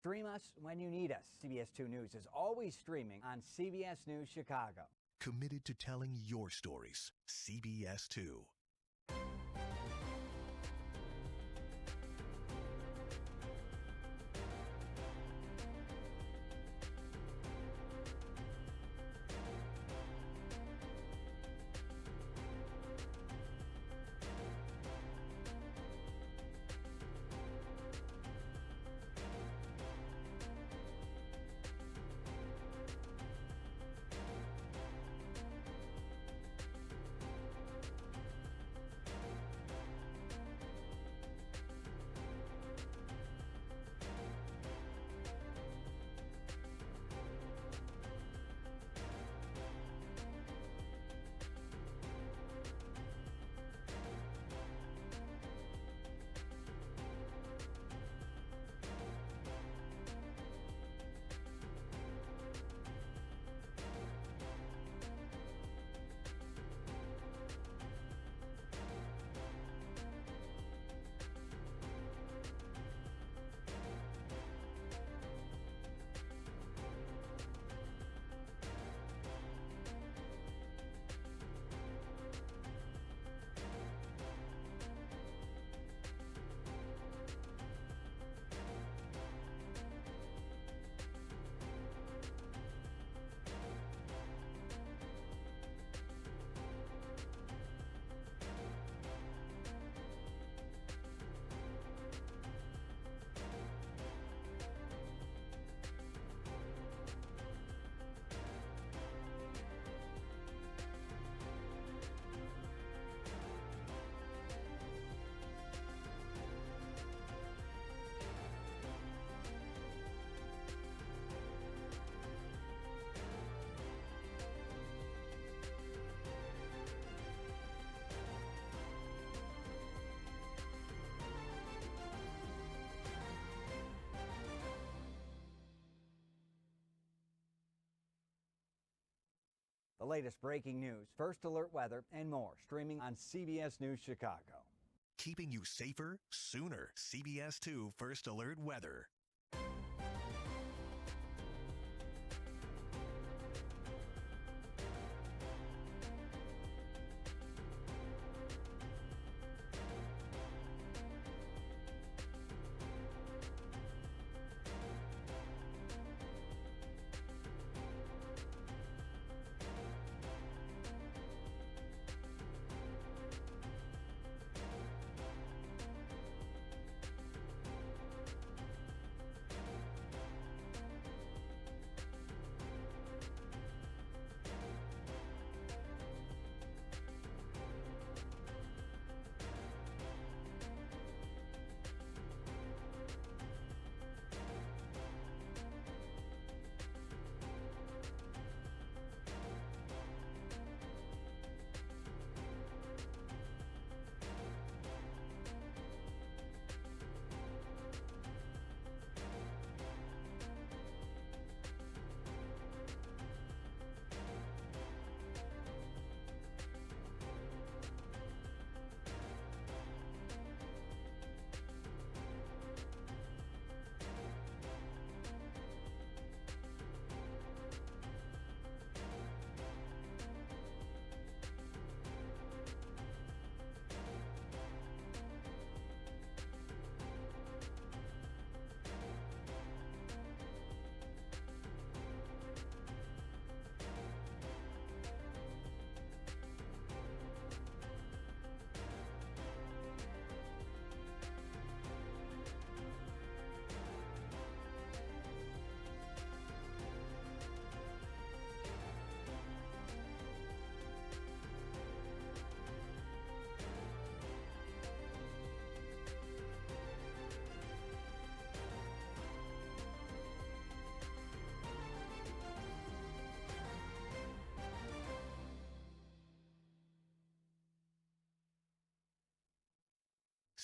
Stream us when you need us. CBS 2 News is always streaming on CBS News Chicago. Committed to telling your stories. CBS 2. The latest breaking news, first alert weather, and more streaming on CBS News Chicago. Keeping you safer sooner. CBS 2 First Alert Weather.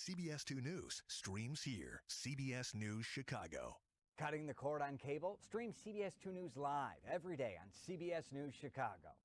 CBS 2 News streams here. CBS News Chicago. Cutting the cord on cable? Stream CBS 2 News live every day on CBS News Chicago.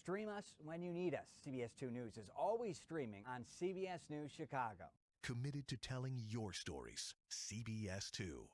Stream us when you need us. CBS 2 News is always streaming on CBS News Chicago. Committed to telling your stories. CBS 2.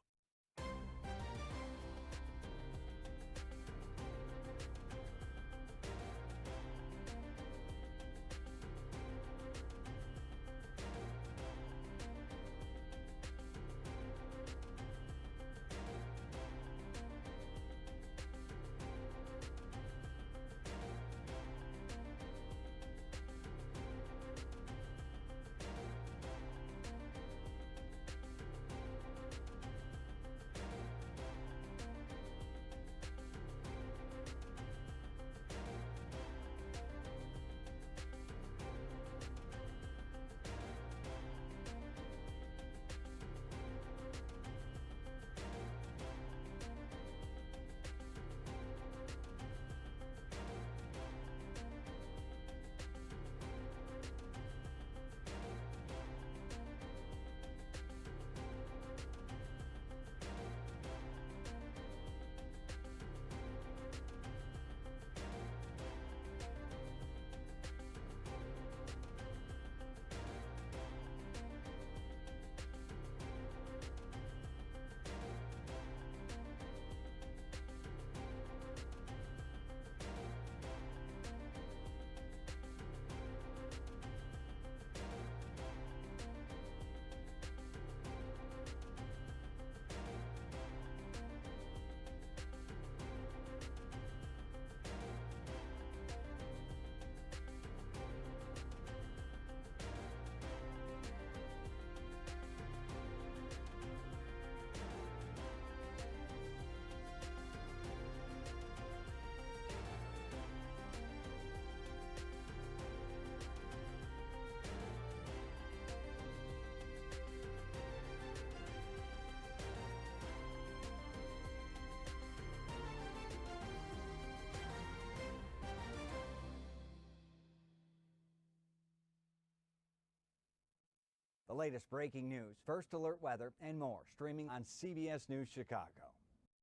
The latest breaking news, first alert weather, and more streaming on CBS News Chicago.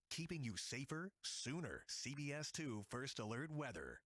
Keeping you safer sooner. CBS 2 First Alert Weather.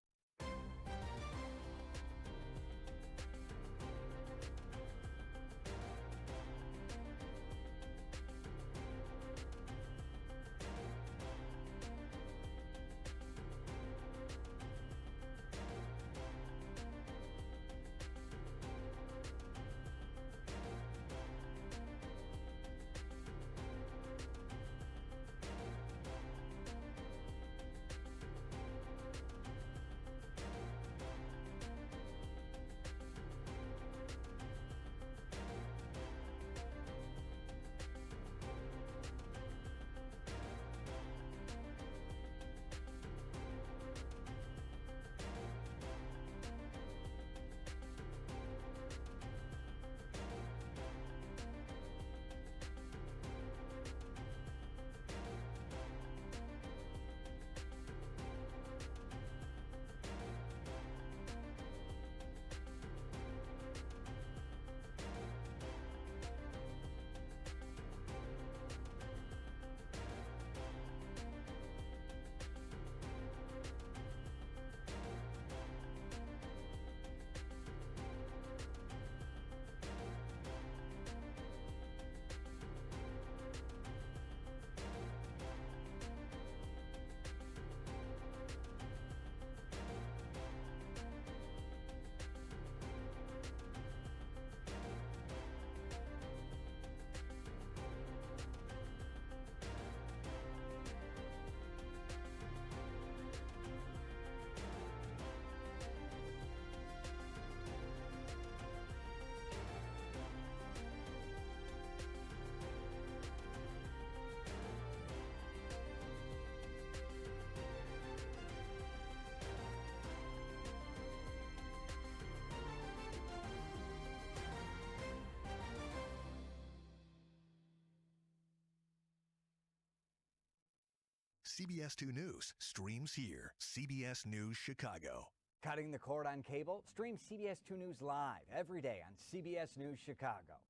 CBS 2 News streams here. CBS News Chicago. Cutting the cord on cable? Stream CBS 2 News live every day on CBS News Chicago.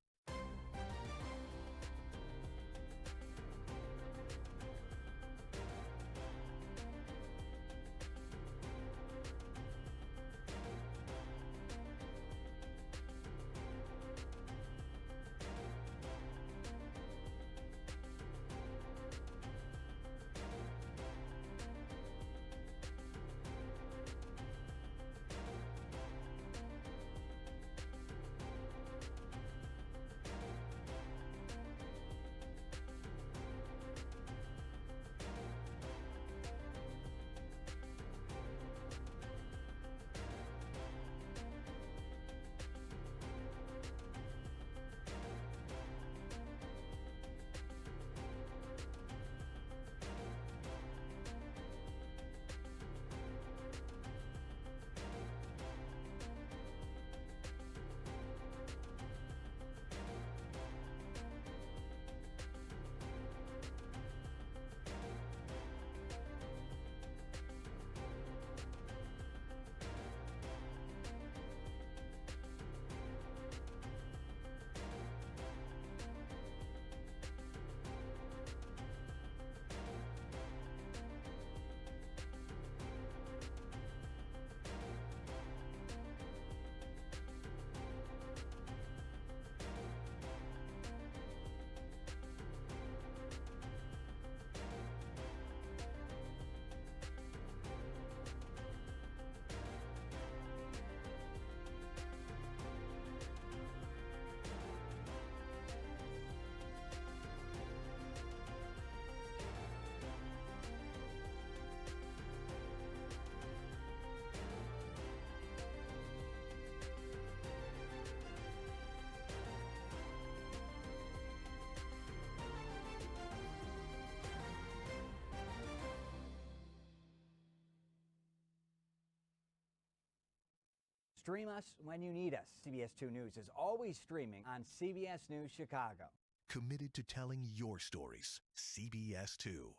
Stream us when you need us. CBS 2 News is always streaming on CBS News Chicago. Committed to telling your stories. CBS 2.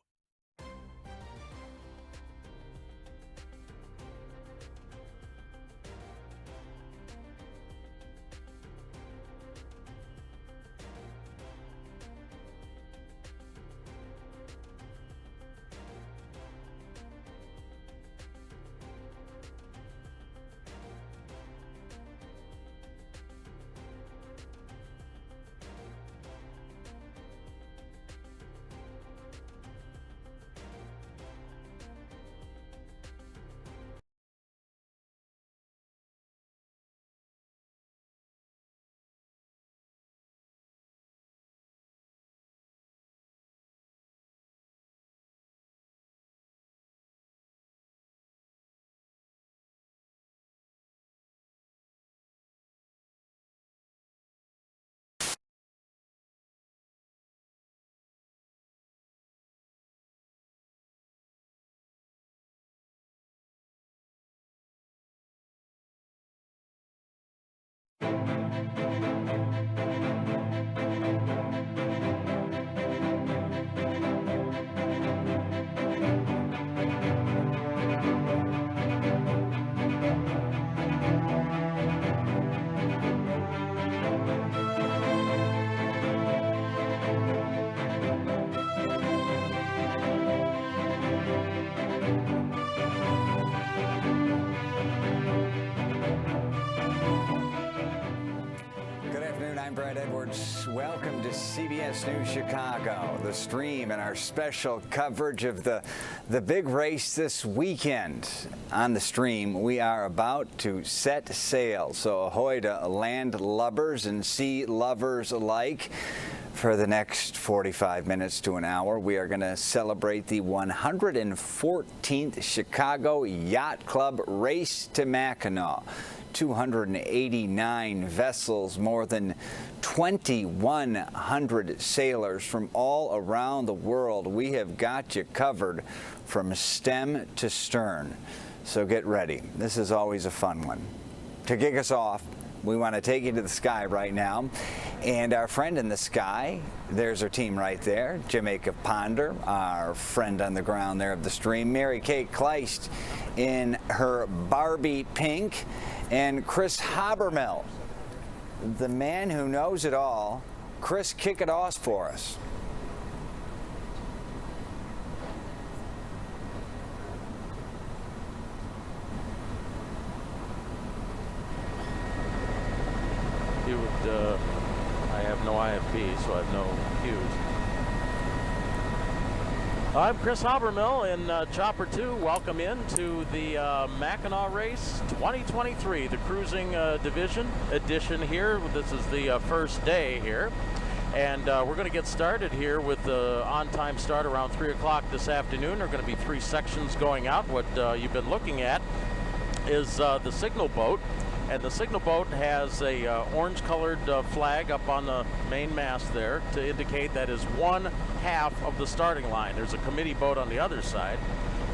Welcome to CBS News Chicago, the stream and our special coverage of the big race this weekend. On the stream, we are about to set sail, so ahoy to land lubbers and sea lovers alike. For the next 45 minutes to an hour, we are going to celebrate the 114th Chicago Yacht Club Race to Mackinac. 289 vessels, more than 2,100 sailors from all around the world. We have got you covered from stem to stern. So get ready. This is always a fun one. To kick us off, we want to take you to the sky right now. And our friend in the sky, there's our team right there. Jamaica Ponder, our friend on the ground there of the stream. Mary Kate Kleist in her Barbie pink. And Chris Habermel, the man who knows it all. Chris, kick it off for us. I have no IFP, so I have no cues. I'm Chris Habermel in Chopper 2. Welcome in to the Mackinac Race 2023, the cruising division edition here. This is the first day here. And we're going to get started here with the on-time start around 3 o'clock this afternoon. There are going to be 3 sections going out. What you've been looking at is the signal boat. And the signal boat has a orange-colored flag up on the main mast there to indicate that is one half of the starting line. There's a committee boat on the other side.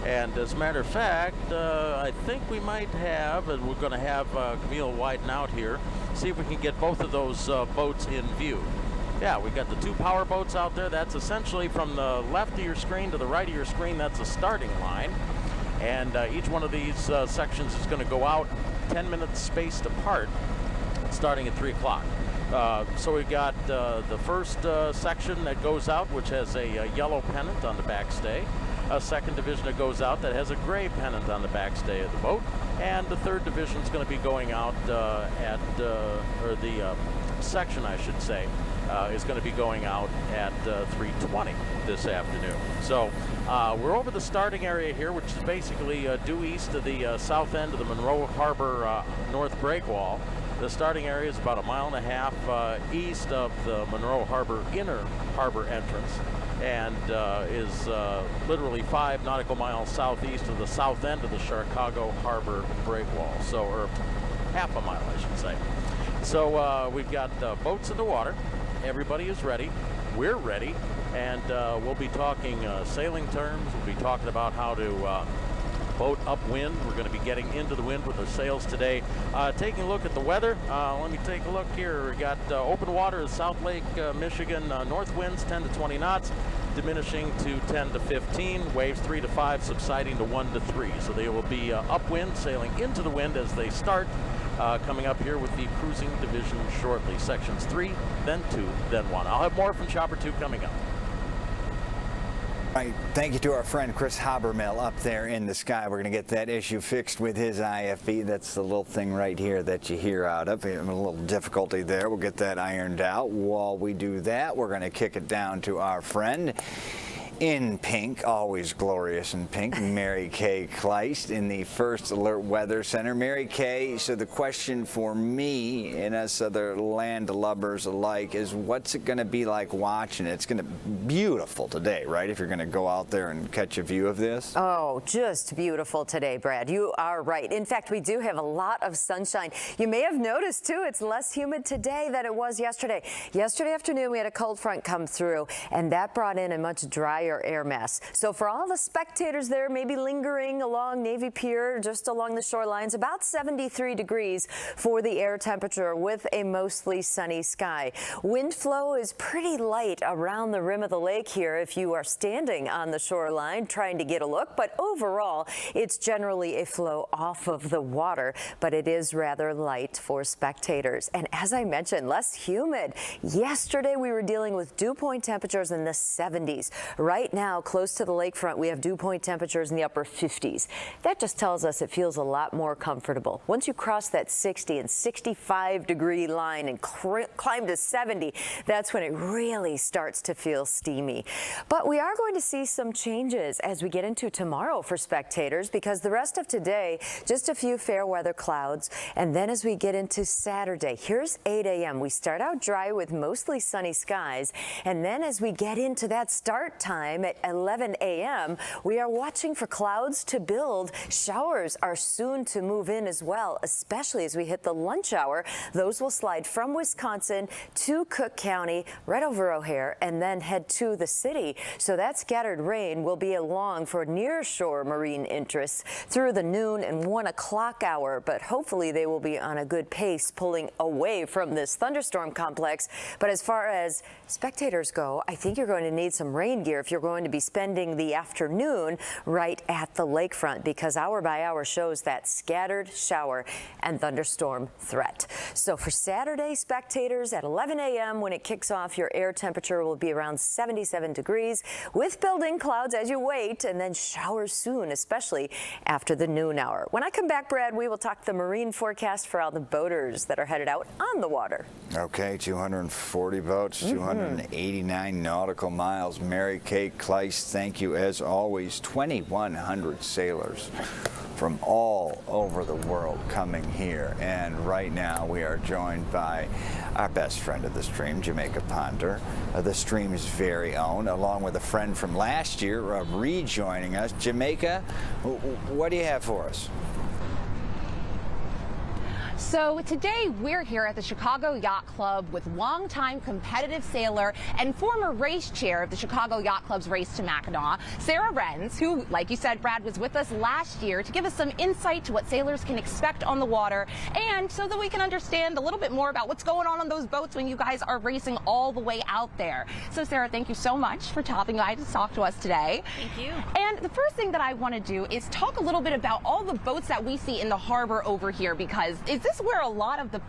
And as a matter of fact, I think we might have, and we're going to have Camille widen out here, see if we can get both of those boats in view. Yeah, we got the 2 power boats out there. That's essentially from the left of your screen to the right of your screen. That's a starting line. And each one of these sections is going to go out 10 minutes spaced apart, starting at 3 o'clock. So we've got the first section that goes out, which has a yellow pennant on the backstay. A second division that goes out that has a gray pennant on the backstay of the boat. And the third division is going to be going out or the section, I should say, is going to be going out at 3:20 this afternoon. So we're over the starting area here, which is basically due east of the south end of the Murrow Harbor North Breakwall. The starting area is about 1.5 miles east of the Murrow Harbor inner harbor entrance, and is literally 5 nautical miles southeast of the south end of the Chicago Harbor Breakwall. So, or half a mile, I should say. So we've got boats in the water. Everybody is ready. We're ready. And we'll be talking sailing terms. We'll be talking about how to boat upwind. We're going to be getting into the wind with the sails today. Taking a look at the weather, let me take a look here. We got open water in South Lake, Michigan, north winds 10 to 20 knots, diminishing to 10 to 15, waves 3 to 5, subsiding to 1 to 3. So they will be upwind, sailing into the wind as they start. Coming up here with the cruising division shortly. Sections 3, then 2, then 1. I'll have more from Chopper 2 coming up. All right, thank you to our friend Chris Habermill up there in the sky. We're going to get that issue fixed with his IFB. That's the little thing right here that you hear out of. A little difficulty there. We'll get that ironed out. While we do that, we're going to kick it down to our friend in pink, always glorious in pink, Mary Kay Kleist in the First Alert Weather Center. Mary Kay, so the question for me and us other land lubbers alike is, what's it going to be like watching it? It's going to be beautiful today, right, if you're going to go out there and catch a view of this? Oh, just beautiful today, Brad. You are right. In fact, we do have a lot of sunshine. You may have noticed, too, it's less humid today than it was yesterday. Yesterday afternoon, we had a cold front come through, and that brought in a much drier air mass. So for all the spectators there, maybe lingering along Navy Pier, just along the shorelines, about 73 degrees for the air temperature with a mostly sunny sky. Wind flow is pretty light around the rim of the lake here if you are standing on the shoreline trying to get a look, but overall it's generally a flow off of the water, but it is rather light for spectators. And as I mentioned, less humid. Yesterday we were dealing with dew point temperatures in the 70s. Right now, close to the lakefront, we have dew point temperatures in the upper 50s. That just tells us it feels a lot more comfortable. Once you cross that 60 and 65 degree line and climb to 70, that's when it really starts to feel steamy. But we are going to see some changes as we get into tomorrow for spectators, because the rest of today, just a few fair weather clouds. And then as we get into Saturday, here's 8 a.m. We start out dry with mostly sunny skies. And then as we get into that start time at 11 a.m., we are watching for clouds to build. Showers are soon to move in as well, especially as we hit the lunch hour. Those will slide from Wisconsin to Cook County, right over O'Hare, and then head to the city. So that scattered rain will be along for near-shore marine interests through the noon and 1 o'clock hour, but hopefully they will be on a good pace pulling away from this thunderstorm complex. But as far as spectators go, I think you're going to need some rain gear if you're going to be spending the afternoon right at the lakefront, because hour by hour shows that scattered shower and thunderstorm threat. So for Saturday, spectators, at 11 a.m. when it kicks off, your air temperature will be around 77 degrees with building clouds as you wait, and then showers soon, especially after the noon hour. When I come back, Brad, we will talk the marine forecast for all the boaters that are headed out on the water. Okay, 240 boats, 289 nautical miles. Mary Kay Kleist, thank you as always. 2,100 sailors from all over the world coming here. And right now we are joined by our best friend of the stream, Jamaica Ponder, the stream's very own, along with a friend from last year rejoining us. Jamaica, what do you have for us? So today we're here at the Chicago Yacht Club with longtime competitive sailor and former race chair of the Chicago Yacht Club's Race to Mackinac, Sarah Renz, who, like you said, Brad, was with us last year to give us some insight to what sailors can expect on the water, and so that we can understand a little bit more about what's going on those boats when you guys are racing all the way out there. So Sarah, thank you so much for stopping by to talk to us today. Thank you. And the first thing that I want to do is talk a little bit about all the boats that we see in the harbor over here, because is this where a lot of the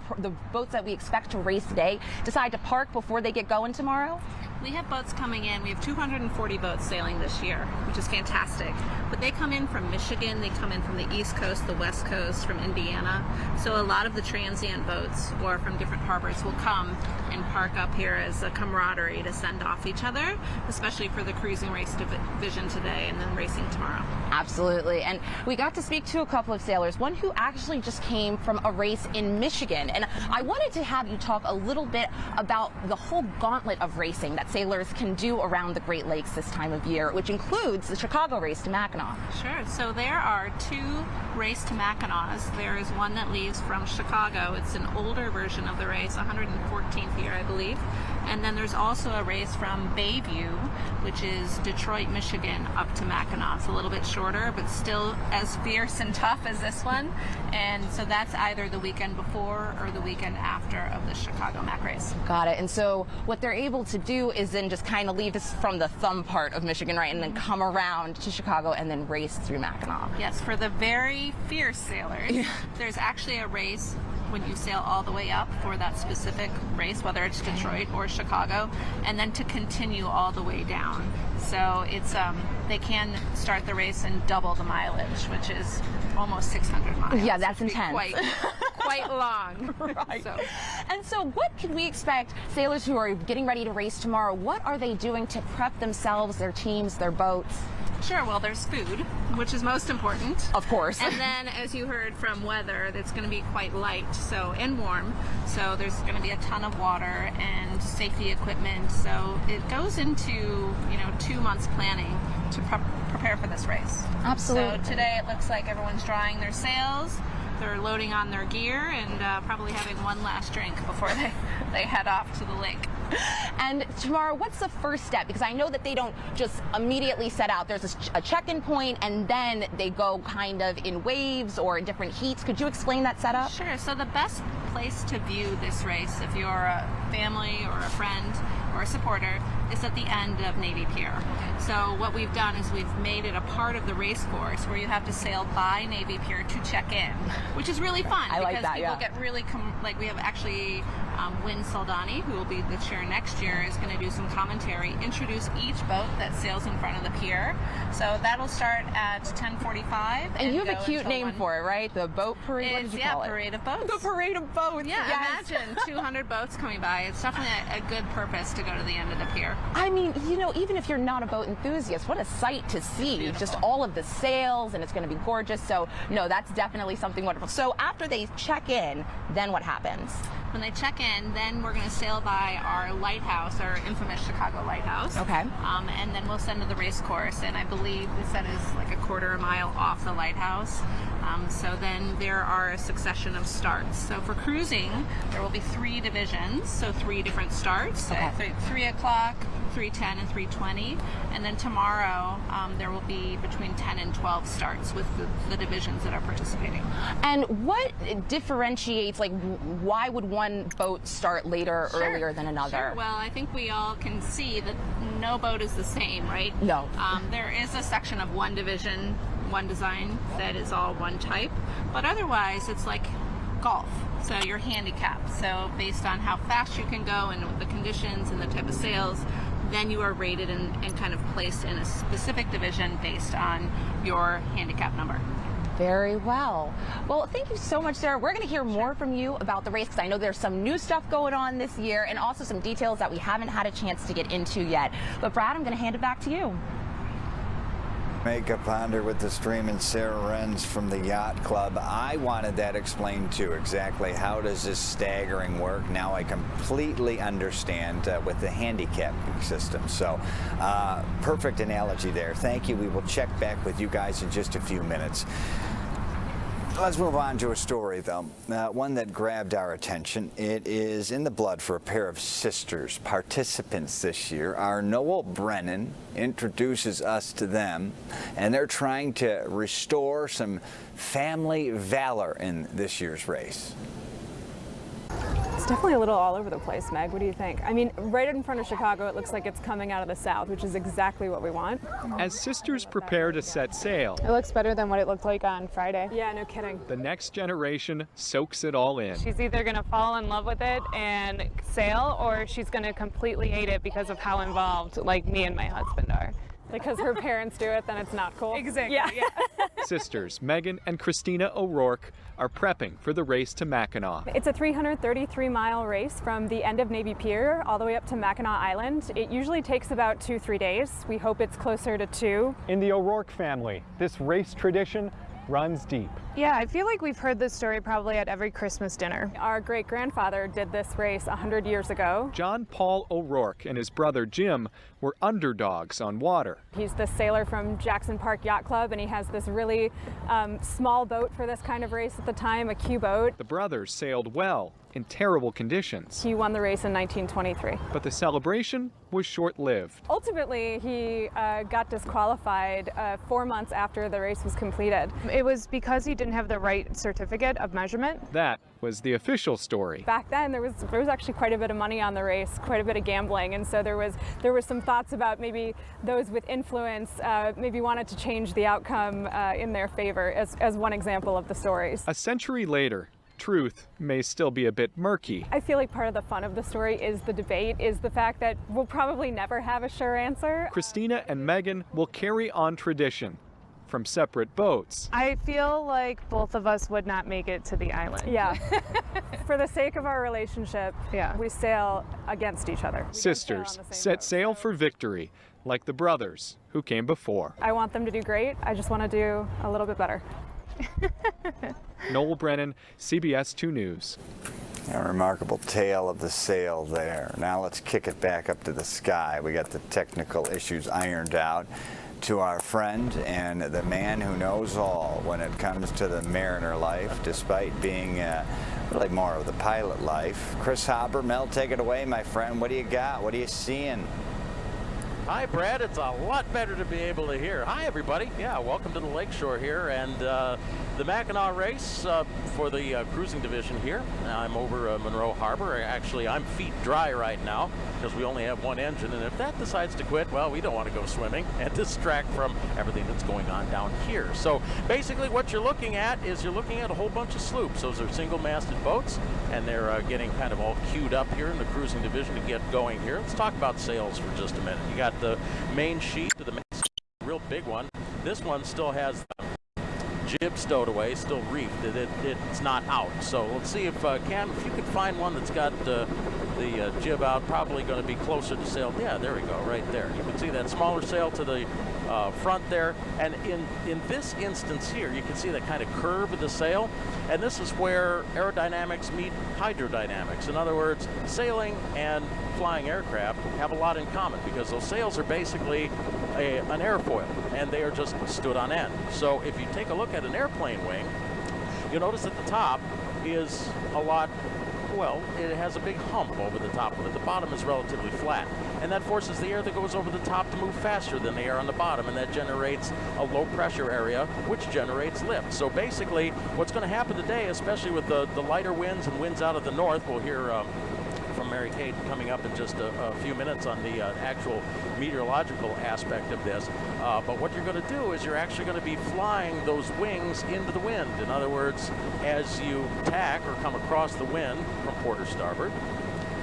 boats that we expect to race today decide to park before they get going tomorrow? We have boats coming in. We have 240 boats sailing this year, which is fantastic. But they come in from Michigan, they come in from the East Coast, the West Coast, from Indiana. So a lot of the transient boats or from different harbors will come and park up here as a camaraderie to send off each other, especially for the cruising race division today and then racing tomorrow. Absolutely. And we got to speak to a couple of sailors, one who actually just came from a race in Michigan. And I wanted to have you talk a little bit about the whole gauntlet of racing that sailors can do around the Great Lakes this time of year, which includes the Chicago race to Mackinac. Sure. So there are two race to Mackinacs. There is one that leaves from Chicago. It's an older version of the race, 114th year, I believe. And then there's also a race from Bayview, which is Detroit, Michigan, up to Mackinac. It's a little bit shorter, but still as fierce and tough as this one. And so that's either the weekend before or the weekend after of the Chicago Mac race. Got it. And so what they're able to do is then just kind of leave this from the thumb part of Michigan, right, and then come around to Chicago and then race through Mackinac. Yes, for the very fierce sailors, there's actually a race when you sail all the way up for that specific race, whether it's Detroit or Chicago, and then to continue all the way down. So it's they can start the race and double the mileage, which is almost 600 miles. Yeah, that's intense. Quite long. Right. And so what can we expect sailors who are getting ready to race tomorrow, what are they doing to prep themselves, their teams, their boats? Sure, well, there's food, which is most important. Of course. And then, as you heard from weather, it's going to be quite light and warm. So there's going to be a ton of water and safety equipment. So it goes into, 2 months planning to prepare for this race. Absolutely. So today it looks like everyone's drying their sails. They're loading on their gear and probably having one last drink before they head off to the lake. And tomorrow, what's the first step? Because I know that they don't just immediately set out. There's a check-in point, and then they go kind of in waves or in different heats. Could you explain that setup? Sure. So the best place to view this race, if you're a family or a friend or a supporter, is at the end of Navy Pier. So what we've done is we've made it a part of the race course where you have to sail by Navy Pier to check in, which is really fun. I like that, because people get really, we have actually Wynn Saldani, who will be the chair next year, is going to do some commentary, introduce each boat that sails in front of the pier. So that'll start at 10:45. And you have a cute name for it, right? The boat parade? What did you call it? Parade of Boats. The Parade of Boats. Yeah, yes. Imagine 200 boats coming by. It's definitely a good purpose to go to the end of the pier. I mean, even if you're not a boat enthusiast, what a sight to see. Just all of the sails, and it's going to be gorgeous. So, no, that's definitely something wonderful. So after they check in, then what happens? When they check in, then we're going to sail by our lighthouse, our infamous Chicago lighthouse. Okay. And then we'll send to the race course, and I believe the set is like a quarter of a mile off the lighthouse. So then there are a succession of starts. So for cruising, there will be 3 divisions, so 3 different starts. Okay. 3 o'clock, 3:10, and 3:20. And then tomorrow, there will be between 10 and 12 starts with the divisions that are participating. And what differentiates, why would one boat start later, earlier than another? Sure. Well, I think we all can see that no boat is the same, right? No. There is a section of one division, one design that is all one type, but otherwise it's like golf. So you're handicapped. So based on how fast you can go and the conditions and the type of sails, then you are rated and kind of placed in a specific division based on your handicap number. Very well. Well, thank you so much, Sarah. We're going to hear more from you about the race because I know there's some new stuff going on this year and also some details that we haven't had a chance to get into yet. But Brad, I'm going to hand it back to you. Makeup Ponder with the stream and Sarah Renz from the Yacht Club. I wanted that explained too, exactly how does this staggering work. Now I completely understand with the handicapping system. So perfect analogy there. Thank you. We will check back with you guys in just a few minutes. Let's move on to a story, though, one that grabbed our attention. It is in the blood for a pair of sisters, participants this year. Our Noel Brennan introduces us to them, and they're trying to restore some family valor in this year's race. It's definitely a little all over the place, Meg. What do you think? I mean, right in front of Chicago, it looks like it's coming out of the south, which is exactly what we want. As sisters prepare to set sail, It looks better than what it looked like on Friday. Yeah, no kidding. the next generation soaks it all in. She's either going to fall in love with it and sail, or she's going to completely hate it because of how involved, like me and my husband are. Because her parents do it, then it's not cool. Exactly. Yeah. Sisters Megan and Christina O'Rourke are prepping for the race to Mackinac. It's a 333-mile race from the end of Navy Pier all the way up to Mackinac Island. It usually takes about 2-3 days. We hope it's closer to 2. In the O'Rourke family, this race tradition runs deep. Yeah, I feel like we've heard this story probably at every Christmas dinner. Our great-grandfather did this race 100 years ago. John Paul O'Rourke and his brother Jim were underdogs on water. He's the sailor from Jackson Park Yacht Club, and he has this really small boat for this kind of race at the time, a Q boat. The brothers sailed well in terrible conditions. He won the race in 1923. But the celebration was short-lived. Ultimately, he got disqualified 4 months after the race was completed. It was because he didn't have the right certificate of measurement. That was the official story. Back then, there was actually quite a bit of money on the race, quite a bit of gambling, and so there was some thoughts about maybe those with influence maybe wanted to change the outcome in their favor, as one example of the stories. A century later, truth may still be a bit murky. I feel like part of the fun of the story is the debate, is the fact that we'll probably never have a sure answer. Christina and Megan will carry on tradition from separate boats. I feel like both of us would not make it to the island. Yeah. For the sake of our relationship, yeah, we sail against each other. Sisters set sail for victory, like the brothers who came before. I want them to do great. I just want to do a little bit better. Noel Brennan, CBS 2 News. A remarkable tale of the sail there. Now let's kick it back up to the sky. We got the technical issues ironed out. To our friend and the man who knows all when it comes to the mariner life, despite being really more of the pilot life. Chris Habermel, take it away, my friend. What do you got? What are you seeing? Hi, Brad. It's a lot better to be able to hear. Hi, everybody. Yeah, welcome to the lakeshore here. And the Mackinac race for the cruising division here. I'm over Murrow Harbor. Actually, I'm feet dry right now because we only have one engine. And if that decides to quit, well, we don't want to go swimming and distract from everything that's going on down here. So basically what you're looking at is you're looking at a whole bunch of sloops. Those are single-masted boats, and they're getting kind of all queued up here in the cruising division to get going here. Let's talk about sails for just a minute. You got the main sheet, the main real big one. This one still has the jib stowed away, still reefed. It's not out. So let's see if if you could find one that's got the jib out, probably going to be closer to sail. Yeah, there we go, right there. You can see that smaller sail to the front there. And in this instance here, you can see that kind of curve of the sail. And this is where aerodynamics meet hydrodynamics. In other words, sailing and flying aircraft have a lot in common because those sails are basically an airfoil, and they are just stood on end. So if you take a look at an airplane wing, you'll notice at the top is a lot, well, it has a big hump over the top of it. The bottom is relatively flat, and that forces the air that goes over the top to move faster than the air on the bottom, and that generates a low pressure area, which generates lift. So basically, what's going to happen today, especially with the lighter winds and winds out of the north, we'll hear from Mary Kate coming up in just a few minutes on the actual meteorological aspect of this. But what you're going to do is you're actually going to be flying those wings into the wind. In other words, as you tack or come across the wind from port or starboard,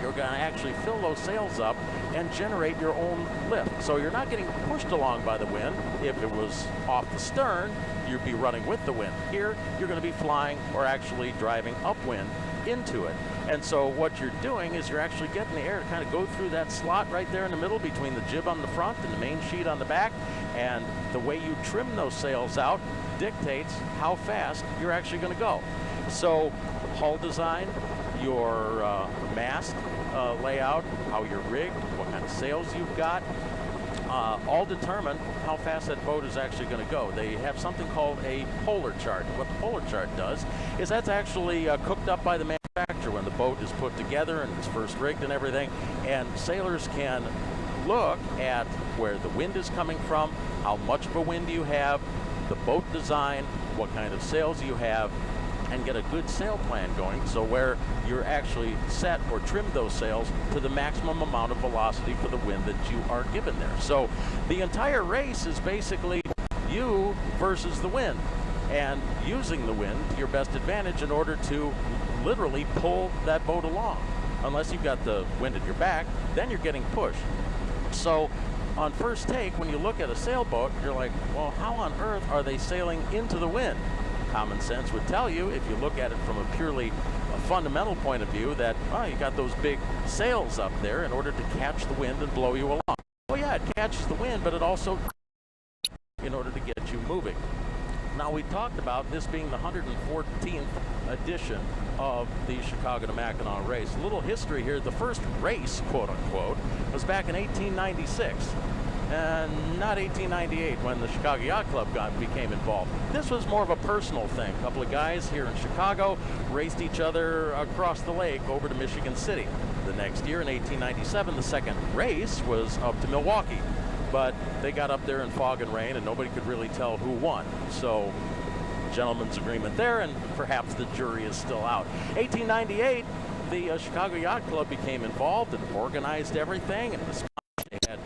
you're going to actually fill those sails up and generate your own lift. So you're not getting pushed along by the wind. If it was off the stern, you'd be running with the wind. Here, you're going to be flying or actually driving upwind into it. And so what you're doing is you're actually getting the air to kind of go through that slot right there in the middle between the jib on the front and the main sheet on the back. And the way you trim those sails out dictates how fast you're actually going to go. So hull design, your mast layout, how you're rigged, what kind of sails you've got, all determine how fast that boat is actually going to go. They have something called a polar chart. What the polar chart does is that's actually cooked up by the manufacturer when the boat is put together and it's first rigged and everything, and sailors can look at where the wind is coming from, how much of a wind you have, the boat design, what kind of sails you have, and get a good sail plan going, so where you're actually set or trimmed those sails to the maximum amount of velocity for the wind that you are given there. So the entire race is basically you versus the wind, and using the wind to your best advantage in order to literally pull that boat along. Unless you've got the wind at your back, then you're getting pushed. So on first take, when you look at a sailboat, you're like, well, how on earth are they sailing into the wind? Common sense would tell you, if you look at it from a purely fundamental point of view, that, oh, you got those big sails up there in order to catch the wind and blow you along. Well, yeah, it catches the wind, but it also in order to get you moving. Now, we talked about this being the 114th edition of the Chicago to Mackinac race. A little history here. The first race, quote unquote, was back in 1896. And not 1898 when the Chicago Yacht Club became involved. This was more of a personal thing. A couple of guys here in Chicago raced each other across the lake over to Michigan City. The next year, in 1897, the second race was up to Milwaukee. But they got up there in fog and rain, and nobody could really tell who won. So, gentleman's agreement there, and perhaps the jury is still out. 1898, the Chicago Yacht Club became involved and organized everything. And they had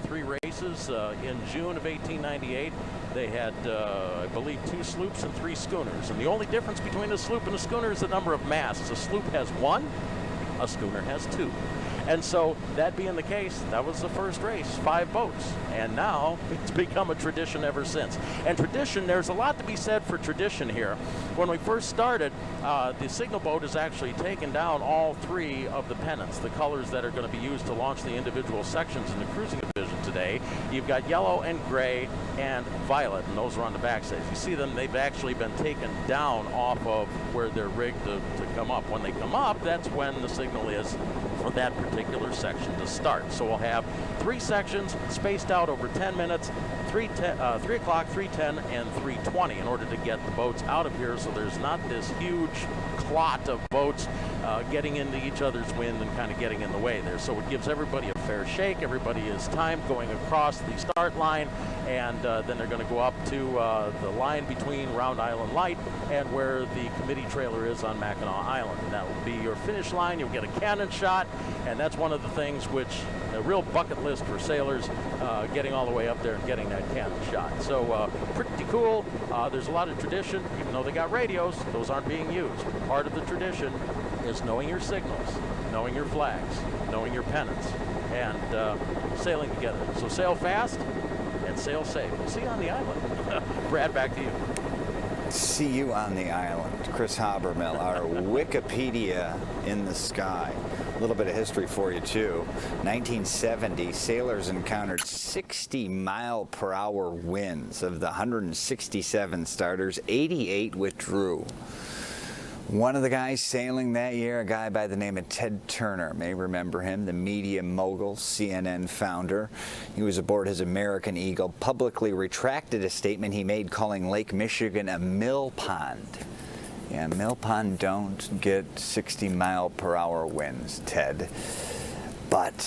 3 races in June of 1898. They had, I believe, 2 sloops and 3 schooners. And the only difference between a sloop and a schooner is the number of masts. A sloop has 1, a schooner has 2. And so, that being the case, that was the first race, 5 boats. And now, it's become a tradition ever since. And tradition, there's a lot to be said for tradition here. When we first started, the signal boat has actually taken down all 3 of the pennants, the colors that are going to be used to launch the individual sections in the cruising division today. You've got yellow and gray and violet, and those are on the backside. You see them, they've actually been taken down off of where they're rigged to come up. When they come up, that's when the signal is for that particular section to start. So we'll have 3 sections spaced out over 10 minutes, 3 o'clock, 3:10, and 3:20 in order to get the boats out of here so there's not this huge clot of boats getting into each other's wind and kind of getting in the way there. So it gives everybody a fair shake. Everybody is timed going across the start line, and then they're going to go up to the line between Round Island Light and where the committee trailer is on Mackinac Island. And that will be your finish line. You'll get a cannon shot, and that's one of the things which a real bucket list for sailors, getting all the way up there and getting that cannon shot. So pretty cool. There's a lot of tradition. Even though they got radios, those aren't being used. Part of the tradition is knowing your signals, knowing your flags, knowing your pennants, and sailing together. So sail fast and sail safe. We'll see you on the island. Brad, back to you. See you on the island. Chris Habermill, our Wikipedia in the sky. A little bit of history for you, too. 1970, sailors encountered 60-mile-per-hour winds. Of the 167 starters, 88 withdrew. One of the guys sailing that year, a guy by the name of Ted Turner, may remember him, the media mogul, CNN founder. He was aboard his American Eagle, publicly retracted a statement he made calling Lake Michigan a mill pond. Yeah, mill pond don't get 60-mile-per-hour winds, Ted. But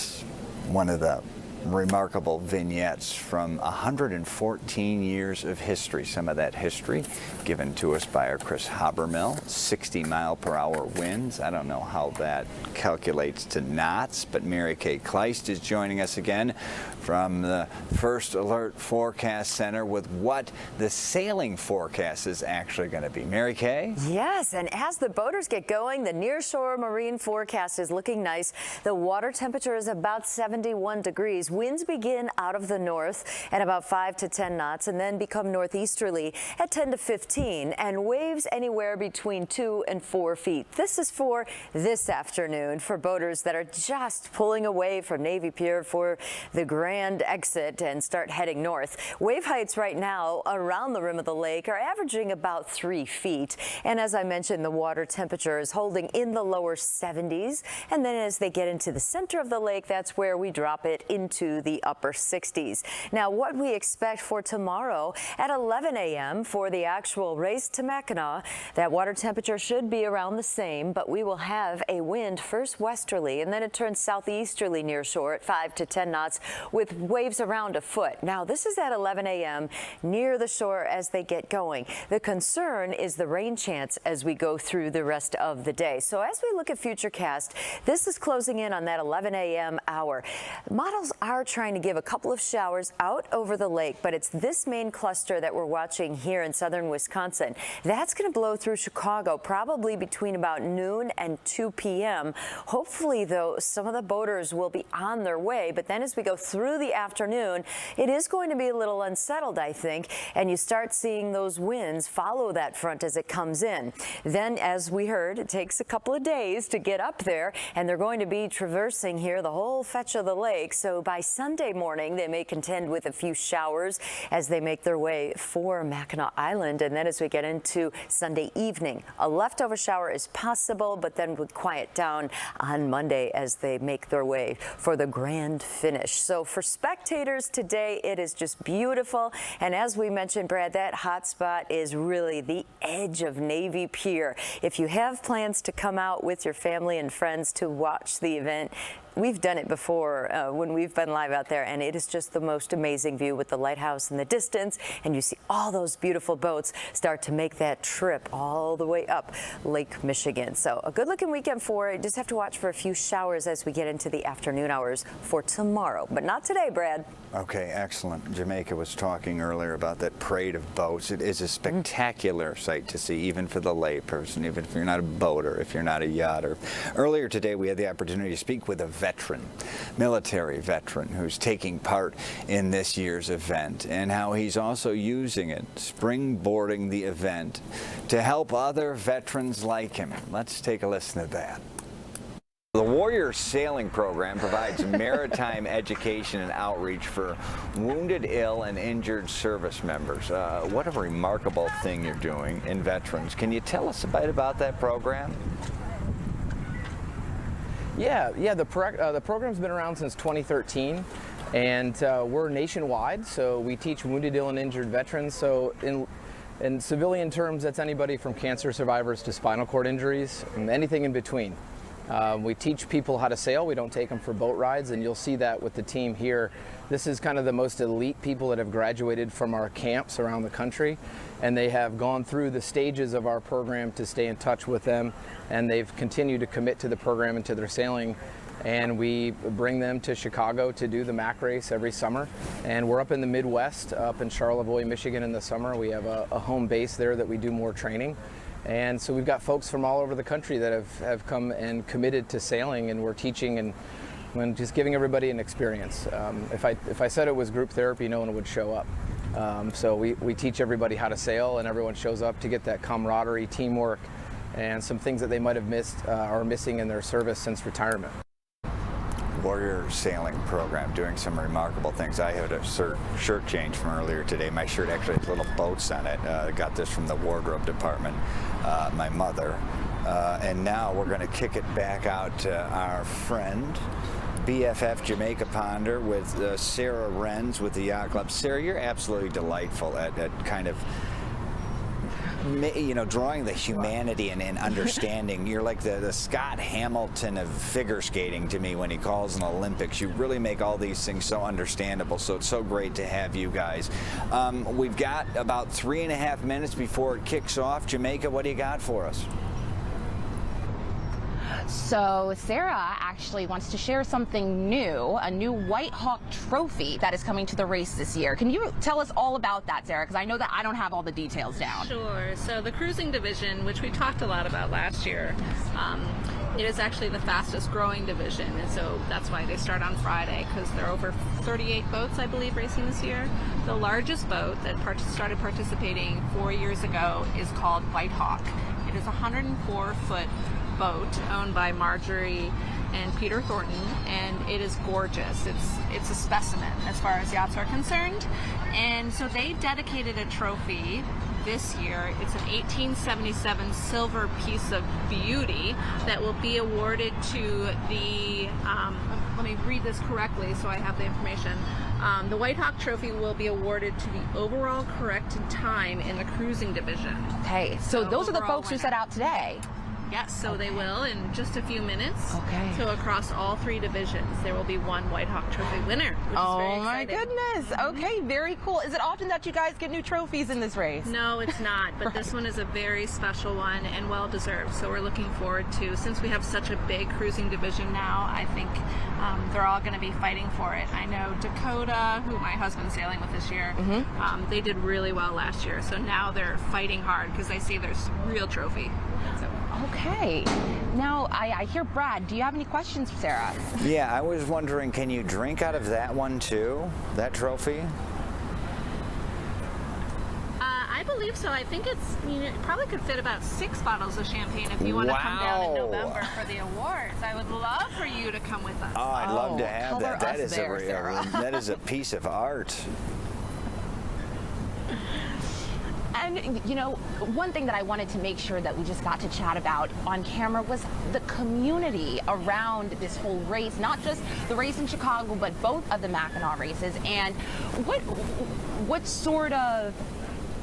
one of the remarkable vignettes from 114 years of history. Some of that history given to us by our Chris Habermill. 60-mile-per-hour winds. I don't know how that calculates to knots, but Mary Kay Kleist is joining us again from the First Alert Forecast Center with what the sailing forecast is actually going to be. Mary Kay? Yes, and as the boaters get going, the nearshore marine forecast is looking nice. The water temperature is about 71 degrees. Winds begin out of the north at about 5 to 10 knots and then become northeasterly at 10 to 15, and waves anywhere between 2 and 4 feet. This is for this afternoon for boaters that are just pulling away from Navy Pier for the grand exit and start heading north. Wave heights right now around the rim of the lake are averaging about 3 feet. And as I mentioned, the water temperature is holding in the lower 70s. And then as they get into the center of the lake, that's where we drop it into the upper 60s. Now, what we expect for tomorrow at 11 a.m. for the actual race to Mackinac, that water temperature should be around the same, but we will have a wind first westerly and then it turns southeasterly near shore at 5 to 10 knots with waves around a foot. Now, this is at 11 a.m. near the shore as they get going. The concern is the rain chance as we go through the rest of the day. So as we look at Futurecast, this is closing in on that 11 a.m. hour. Models are trying to give a couple of showers out over the lake, but it's this main cluster that we're watching here in southern Wisconsin. That's going to blow through Chicago probably between about noon and 2 p.m. Hopefully, though, some of the boaters will be on their way, but then as we go through the afternoon, it is going to be a little unsettled, I think, and you start seeing those winds follow that front as it comes in. Then, as we heard, it takes a couple of days to get up there, and they're going to be traversing here the whole fetch of the lake. So by by Sunday morning, they may contend with a few showers as they make their way for Mackinac Island. And then as we get into Sunday evening, a leftover shower is possible, but then would quiet down on Monday as they make their way for the grand finish. So for spectators today, it is just beautiful. And as we mentioned, Brad, that hot spot is really the edge of Navy Pier. If you have plans to come out with your family and friends to watch the event, we've done it before when we've been live out there, and it is just the most amazing view with the lighthouse in the distance, and you see all those beautiful boats start to make that trip all the way up Lake Michigan. So a good-looking weekend for it. Just have to watch for a few showers as we get into the afternoon hours for tomorrow, but not today, Brad. Okay, excellent. Jamaica was talking earlier about that parade of boats. It is a spectacular sight to see, even for the layperson, even if you're not a boater, if you're not a yachter. Earlier today, we had the opportunity to speak with a veteran, military veteran, who's taking part in this year's event, and how he's also using it, springboarding the event, to help other veterans like him. Let's take a listen to that. The Warrior Sailing Program provides maritime education and outreach for wounded, ill, and injured service members. What a remarkable thing you're doing in veterans. Can you tell us a bit about that program? Yeah. The program's been around since 2013, and we're nationwide. So we teach wounded, ill, and injured veterans. So in civilian terms, that's anybody from cancer survivors to spinal cord injuries, and anything in between. We teach people how to sail. We don't take them for boat rides, and you'll see that with the team here. This is kind of the most elite people that have graduated from our camps around the country, and they have gone through the stages of our program to stay in touch with them, and they've continued to commit to the program and to their sailing. And we bring them to Chicago to do the Mac race every summer. And we're up in the Midwest, up in Charlevoix, Michigan in the summer. We have a home base there that we do more training. And so we've got folks from all over the country that have come and committed to sailing, and we're teaching and just giving everybody an experience. If I said it was group therapy, no one would show up. So we teach everybody how to sail, and everyone shows up to get that camaraderie, teamwork, and some things that they might have missed or are missing in their service since retirement. Warrior Sailing Program, doing some remarkable things. I had a shirt change from earlier today. My shirt actually has little boats on it. I got this from the wardrobe department, my mother. And now we're going to kick it back out to our friend, BFF Jamaica Ponder, with Sarah Renz with the Yacht Club. Sarah, you're absolutely delightful at kind of, you know, drawing the humanity and understanding. You're like the Scott Hamilton of figure skating to me when he calls an Olympics. You really make all these things so understandable, so it's so great to have you guys. We've got about 3.5 minutes before it kicks off. Jamaica, what do you got for us? So Sarah actually wants to share something new, a new White Hawk trophy that is coming to the race this year. Can you tell us all about that, Sarah? Because I know that I don't have all the details down. Sure. So the cruising division, which we talked a lot about last year, it is actually the fastest growing division, and so that's why they start on Friday, because there are over 38 boats, I believe, racing this year. The largest boat that started participating 4 years ago is called White Hawk. It is a 104-foot boat owned by Marjorie and Peter Thornton, and it is gorgeous. It's a specimen as far as yachts are concerned, and so they dedicated a trophy this year. It's an 1877 silver piece of beauty that will be awarded to the let me read this correctly so I have the information. The White Hawk trophy will be awarded to the overall correct time in the cruising division. Okay, so those are the folks who set out today. Yes, so they will in just a few minutes. Okay. So across all 3 divisions, there will be one White Hawk Trophy winner, which is very exciting. My goodness. Okay, very cool. Is it often that you guys get new trophies in this race? No, it's not, but this one is a very special one and well deserved. So we're looking forward to, since we have such a big cruising division now, I think they're all going to be fighting for it. I know Dakota, who my husband's sailing with this year, they did really well last year. So now they're fighting hard because they see there's real trophy. So. Okay. Now, I hear Brad. Do you have any questions for Sarah? Yeah, I was wondering, can you drink out of that one too, that trophy? I I believe so. I think it's, it probably could fit about 6 bottles of champagne if you want to come down in November for the awards. I would love for you to come with us. Oh, I'd love to have that. That That is a piece of art. And, one thing that I wanted to make sure that we just got to chat about on camera was the community around this whole race, not just the race in Chicago, but both of the Mackinac races. And what sort of,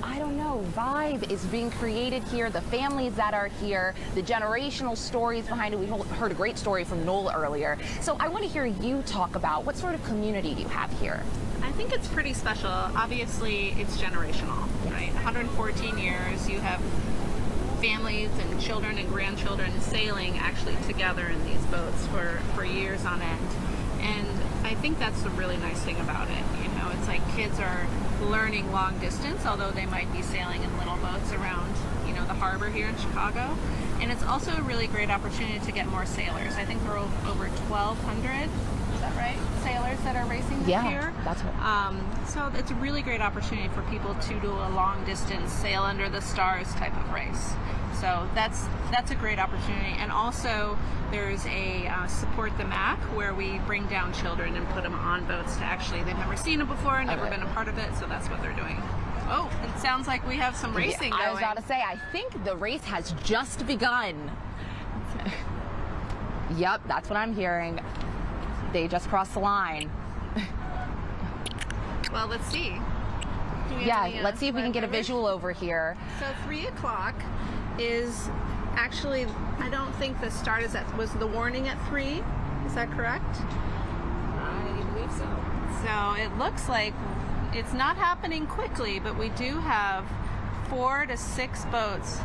I don't know, vibe is being created here, the families that are here, the generational stories behind it. We heard a great story from Noel earlier. So I want to hear you talk about what sort of community do you have here? I think it's pretty special. Obviously, it's generational, right? 114 years, you have families and children and grandchildren sailing actually together in these boats for years on end. And I think that's the really nice thing about it. It's like kids are learning long distance, although they might be sailing in little boats around, the harbor here in Chicago. And it's also a really great opportunity to get more sailors. I think there are over 1,200. Is that right? Sailors that are racing this year? Yeah, that's right. So it's a really great opportunity for people to do a long distance sail under the stars type of race. So that's a great opportunity. And also there's a support the Mac where we bring down children and put them on boats to they've never seen it before, never been a part of it, so that's what they're doing. Oh, it sounds like we have some racing going. I was about to say, I think the race has just begun. Yep, that's what I'm hearing. They just crossed the line. Well, let's see. Let's see if we can get a visual over here. So 3 o'clock is actually, I don't think the start was the warning at 3. Is that correct? I believe so. So it looks like it's not happening quickly, but we do have 4 to 6 boats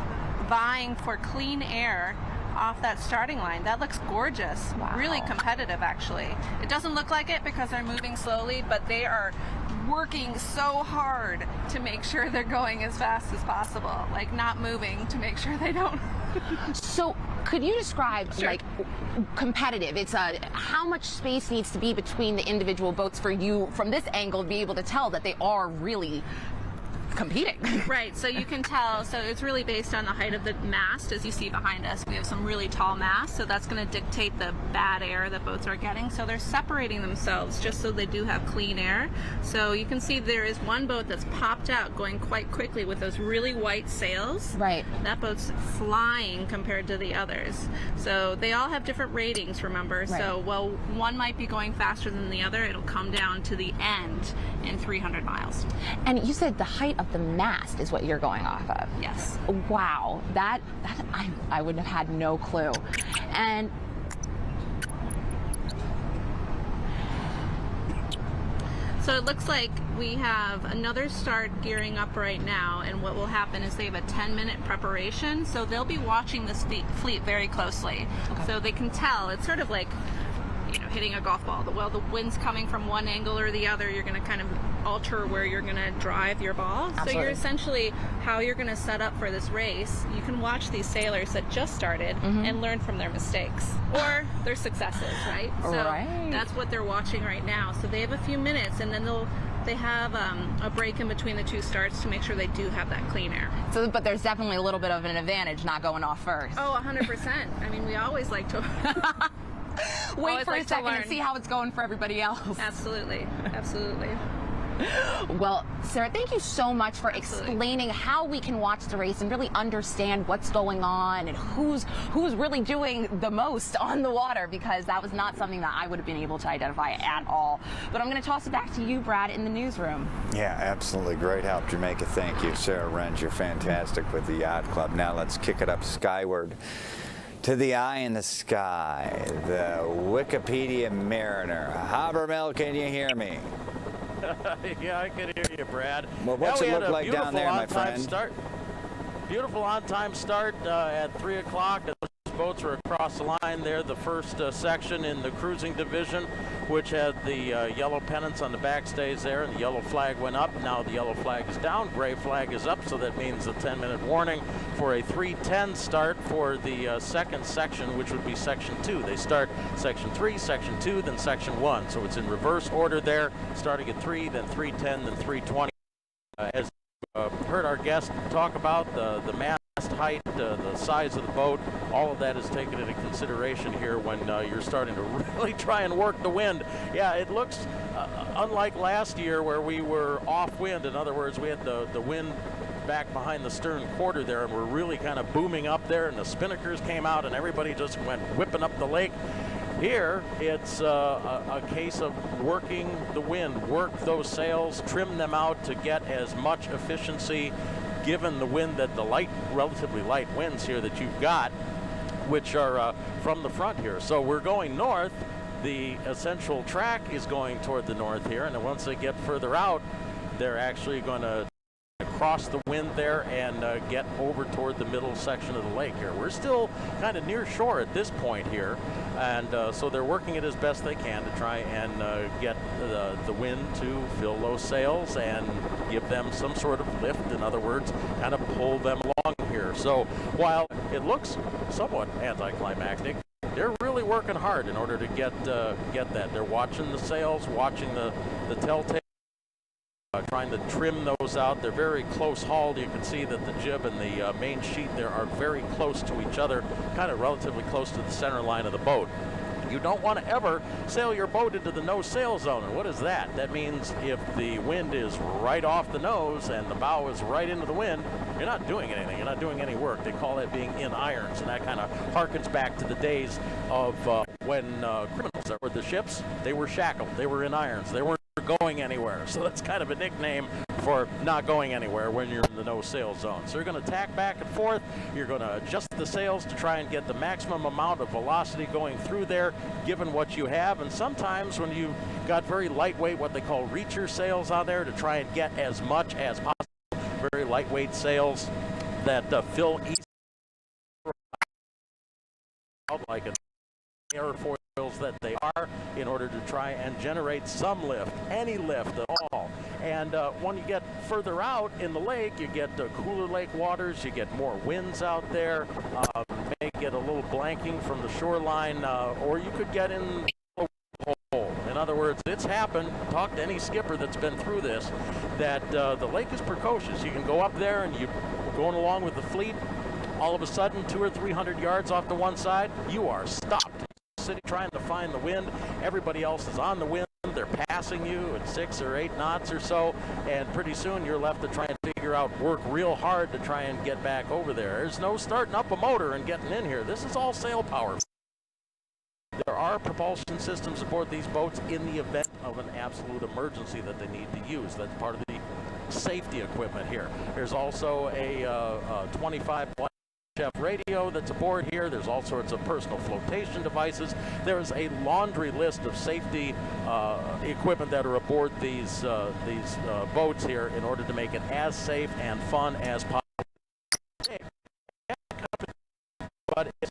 vying for clean air off that starting line. That looks gorgeous. Wow. Really competitive, actually. It doesn't look like it because they're moving slowly, but they are working so hard to make sure they're going as fast as possible, like not moving to make sure they don't. So could you describe competitive? It's how much space needs to be between the individual boats for you from this angle to be able to tell that they are really competing. Right, so you can tell, so it's really based on the height of the mast. As you see behind us, we have some really tall masts, so that's going to dictate the bad air that boats are getting. So they're separating themselves just so they do have clean air. So you can see there is one boat that's popped out going quite quickly with those really white sails. Right. That boat's flying compared to the others. So they all have different ratings, remember. Right. So while one might be going faster than the other, it'll come down to the end in 300 miles. And you said the height of the mast is what you're going off of. Yes. Wow, that I would have had no clue. And so it looks like we have another start gearing up right now, and what will happen is they have a 10-minute preparation, so they'll be watching this fleet very closely. Okay. So they can tell, it's sort of like hitting a golf ball. Well, the wind's coming from one angle or the other, you're going to kind of alter where you're going to drive your ball. Absolutely. So you're essentially how you're going to set up for this race. You can watch these sailors that just started and learn from their mistakes or their successes, right? So that's what they're watching right now. So they have a few minutes, and then they have a break in between the 2 starts to make sure they do have that clean air. So, but there's definitely a little bit of an advantage not going off first. Oh, 100%. I mean, we always like to wait for a second and see how it's going for everybody else. Absolutely, absolutely. Well, Sarah, thank you so much for explaining how we can watch the race and really understand what's going on and who's really doing the most on the water, because that was not something that I would have been able to identify at all. But I'm going to toss it back to you, Brad, in the newsroom. Yeah, absolutely. Great help, Jamaica. Thank you. Sarah Renz, you're fantastic with the Yacht Club. Now let's kick it up skyward to the eye in the sky, the Wikipedia Mariner. Habermill, can you hear me? Yeah, I can hear you, Brad. Well, what's it look like down there, my friend? Beautiful on-time start at 3 o'clock. Those boats are across the line there. The first section in the cruising division, which had the yellow pennants on the backstays there, and the yellow flag went up. Now the yellow flag is down, gray flag is up, so that means a 10-minute warning for a 3:10 start for the second section, which would be section 2. They start section 3, section 2, then section 1. So it's in reverse order there, starting at 3, then 3:10, then 3:20. As heard our guest talk about, the mast height, the size of the boat, all of that is taken into consideration here when you're starting to really try and work the wind. Yeah, it looks unlike last year where we were off wind. In other words, we had the wind back behind the stern quarter there, and we're really kind of booming up there, and the spinnakers came out and everybody just went whipping up the lake. Here, it's a case of working the wind, work those sails, trim them out to get as much efficiency given the wind that the relatively light winds here that you've got, which are from the front here. So we're going north. The essential track is going toward the north here, and then once they get further out, they're actually going to cross the wind there and get over toward the middle section of the lake here. We're still kind of near shore at this point here, and so they're working it as best they can to try and get the wind to fill those sails and give them some sort of lift. In other words, kind of pull them along here. So while it looks somewhat anticlimactic, they're really working hard in order to get that. They're watching the sails, watching the telltale, trying to trim those out. They're very close hauled. You can see that the jib and the main sheet there are very close to each other, kind of relatively close to the center line of the boat. You don't want to ever sail your boat into the no sail zone. And what is that? That means if the wind is right off the nose and the bow is right into the wind, you're not doing anything. You're not doing any work. They call that being in irons, and that kind of harkens back to the days of when criminals that were the ships, they were shackled. They were in irons. They weren't going anywhere. So that's kind of a nickname for not going anywhere when you're in the no sail zone. So you're going to tack back and forth. You're going to adjust the sails to try and get the maximum amount of velocity going through there, given what you have. And sometimes when you've got very lightweight, what they call reacher sails on there, to try and get as much as possible, very lightweight sails that fill easy out like an airfoils that they are, in order to try and generate some lift, any lift at all. And when you get further out in the lake, you get cooler lake waters, you get more winds out there, may get a little blanking from the shoreline, or you could get in a hole. In other words, it's happened. Talk to any skipper that's been through this, that the lake is precocious. You can go up there and you're going along with the fleet. All of a sudden, 200 or 300 yards off to one side, you are stopped. Sitting trying to find the wind. Everybody else is on the wind. They're passing you at 6 or 8 knots or so, and pretty soon you're left to try and figure out, work real hard to try and get back over there. There's no starting up a motor and getting in here. This is all sail power. There are propulsion systems aboard these boats in the event of an absolute emergency that they need to use. That's part of the safety equipment here. There's also a 25 watt radio that's aboard here. There's all sorts of personal flotation devices. There's a laundry list of safety equipment that are aboard these boats here in order to make it as safe and fun as possible. But it's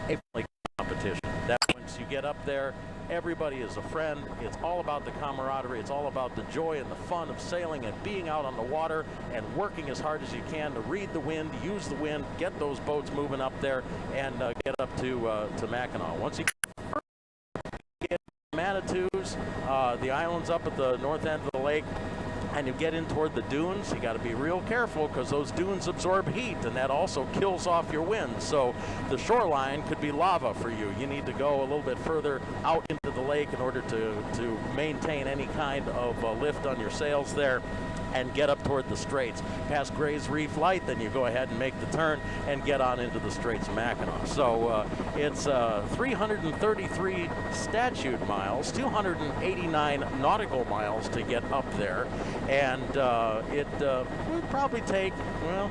a competition. That once you get up there, everybody is a friend. It's all about the camaraderie. It's all about the joy and the fun of sailing and being out on the water and working as hard as you can to read the wind, use the wind, get those boats moving up there, and get up to Mackinac. Once you get Manitous, the islands up at the north end of the lake, and you get in toward the dunes, you got to be real careful because those dunes absorb heat, and that also kills off your wind. So the shoreline could be lava for you. You need to go a little bit further out into the lake in order to maintain any kind of lift on your sails there and get up toward the straits. Past Gray's Reef Light, then you go ahead and make the turn and get on into the Straits of Mackinac. So it's 333 statute miles, 289 nautical miles to get up there. And it would probably take, well,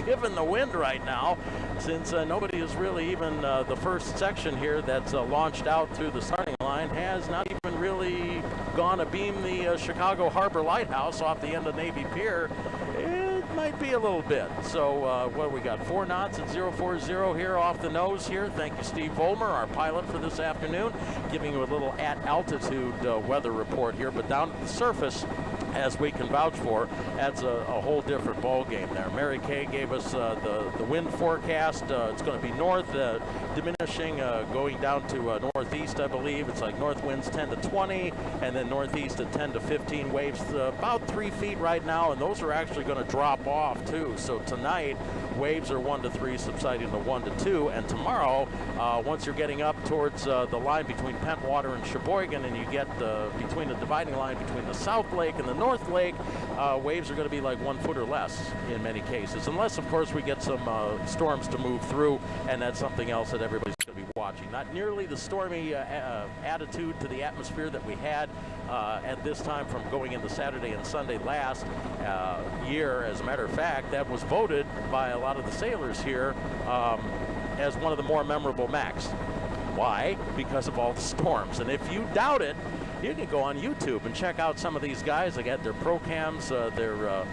given the wind right now, since nobody is really even the first section here that's launched out through the starting line has not even really gone abeam the Chicago Harbor Lighthouse off the end of Navy Pier. It might be a little bit. So what do we got? 4 knots at 040 here off the nose here. Thank you, Steve Vollmer, our pilot for this afternoon, giving you a little at altitude weather report here. But down at the surface, as we can vouch for, adds a whole different ball game there. Mary Kay gave us the wind forecast. It's going to be north, diminishing, going down to northeast, I believe. It's like north winds 10 to 20, and then northeast at 10 to 15. Waves about 3 feet right now, and those are actually going to drop off too. So tonight, waves are 1 to 3, subsiding to 1 to 2, and tomorrow, once you're getting up towards the line between Pentwater and Sheboygan, and you get between the dividing line between the South Lake and the North Lake, waves are going to be like 1 foot or less in many cases, unless of course we get some storms to move through, and that's something else that everybody's going to be watching. Not nearly the stormy attitude to the atmosphere that we had at this time from going into Saturday and Sunday last year. As a matter of fact, that was voted by a lot of the sailors here as one of the more memorable Macs. Why? Because of all the storms. And if you doubt it, you can go on YouTube and check out some of these guys. They got their pro cams, their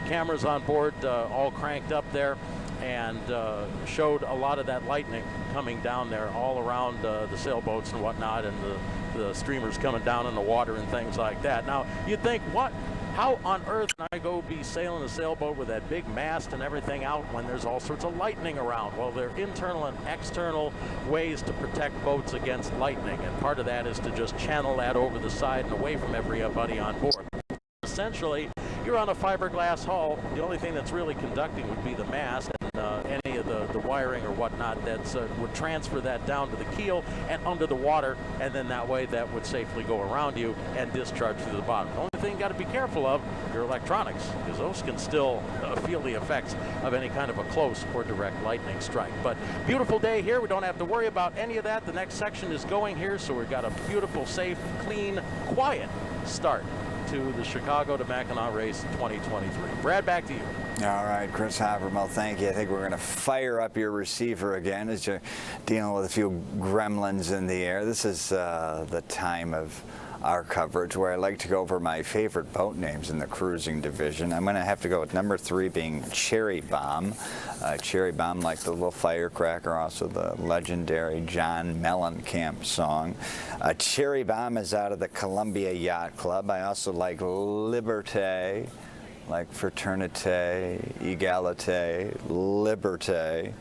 cameras on board, all cranked up there, and showed a lot of that lightning coming down there all around the sailboats and whatnot, and the streamers coming down in the water and things like that. Now, you'd think, how on earth can I go be sailing a sailboat with that big mast and everything out when there's all sorts of lightning around? Well, there are internal and external ways to protect boats against lightning, and part of that is to just channel that over the side and away from everybody on board. Essentially, you're on a fiberglass hull. The only thing that's really conducting would be the mast, and any of the wiring or whatnot that's would transfer that down to the keel and under the water, and then that way that would safely go around you and discharge to the bottom. The only thing you got to be careful of, your electronics, because those can still feel the effects of any kind of a close or direct lightning strike. But beautiful day here. We don't have to worry about any of that. The next section is going here, so we've got a beautiful, safe, clean, quiet start to the Chicago to Mackinac race 2023. Brad, back to you. All right, Chris Habermel, thank you. I think we're going to fire up your receiver again as you're dealing with a few gremlins in the air. This is the time of our coverage where I like to go over my favorite boat names in the cruising division. I'm going to have to go with number 3 being Cherry Bomb. Cherry Bomb, like the little firecracker, also the legendary John Mellencamp song. Cherry Bomb is out of the Columbia Yacht Club. I also like Liberté, like fraternité, égalité, liberté,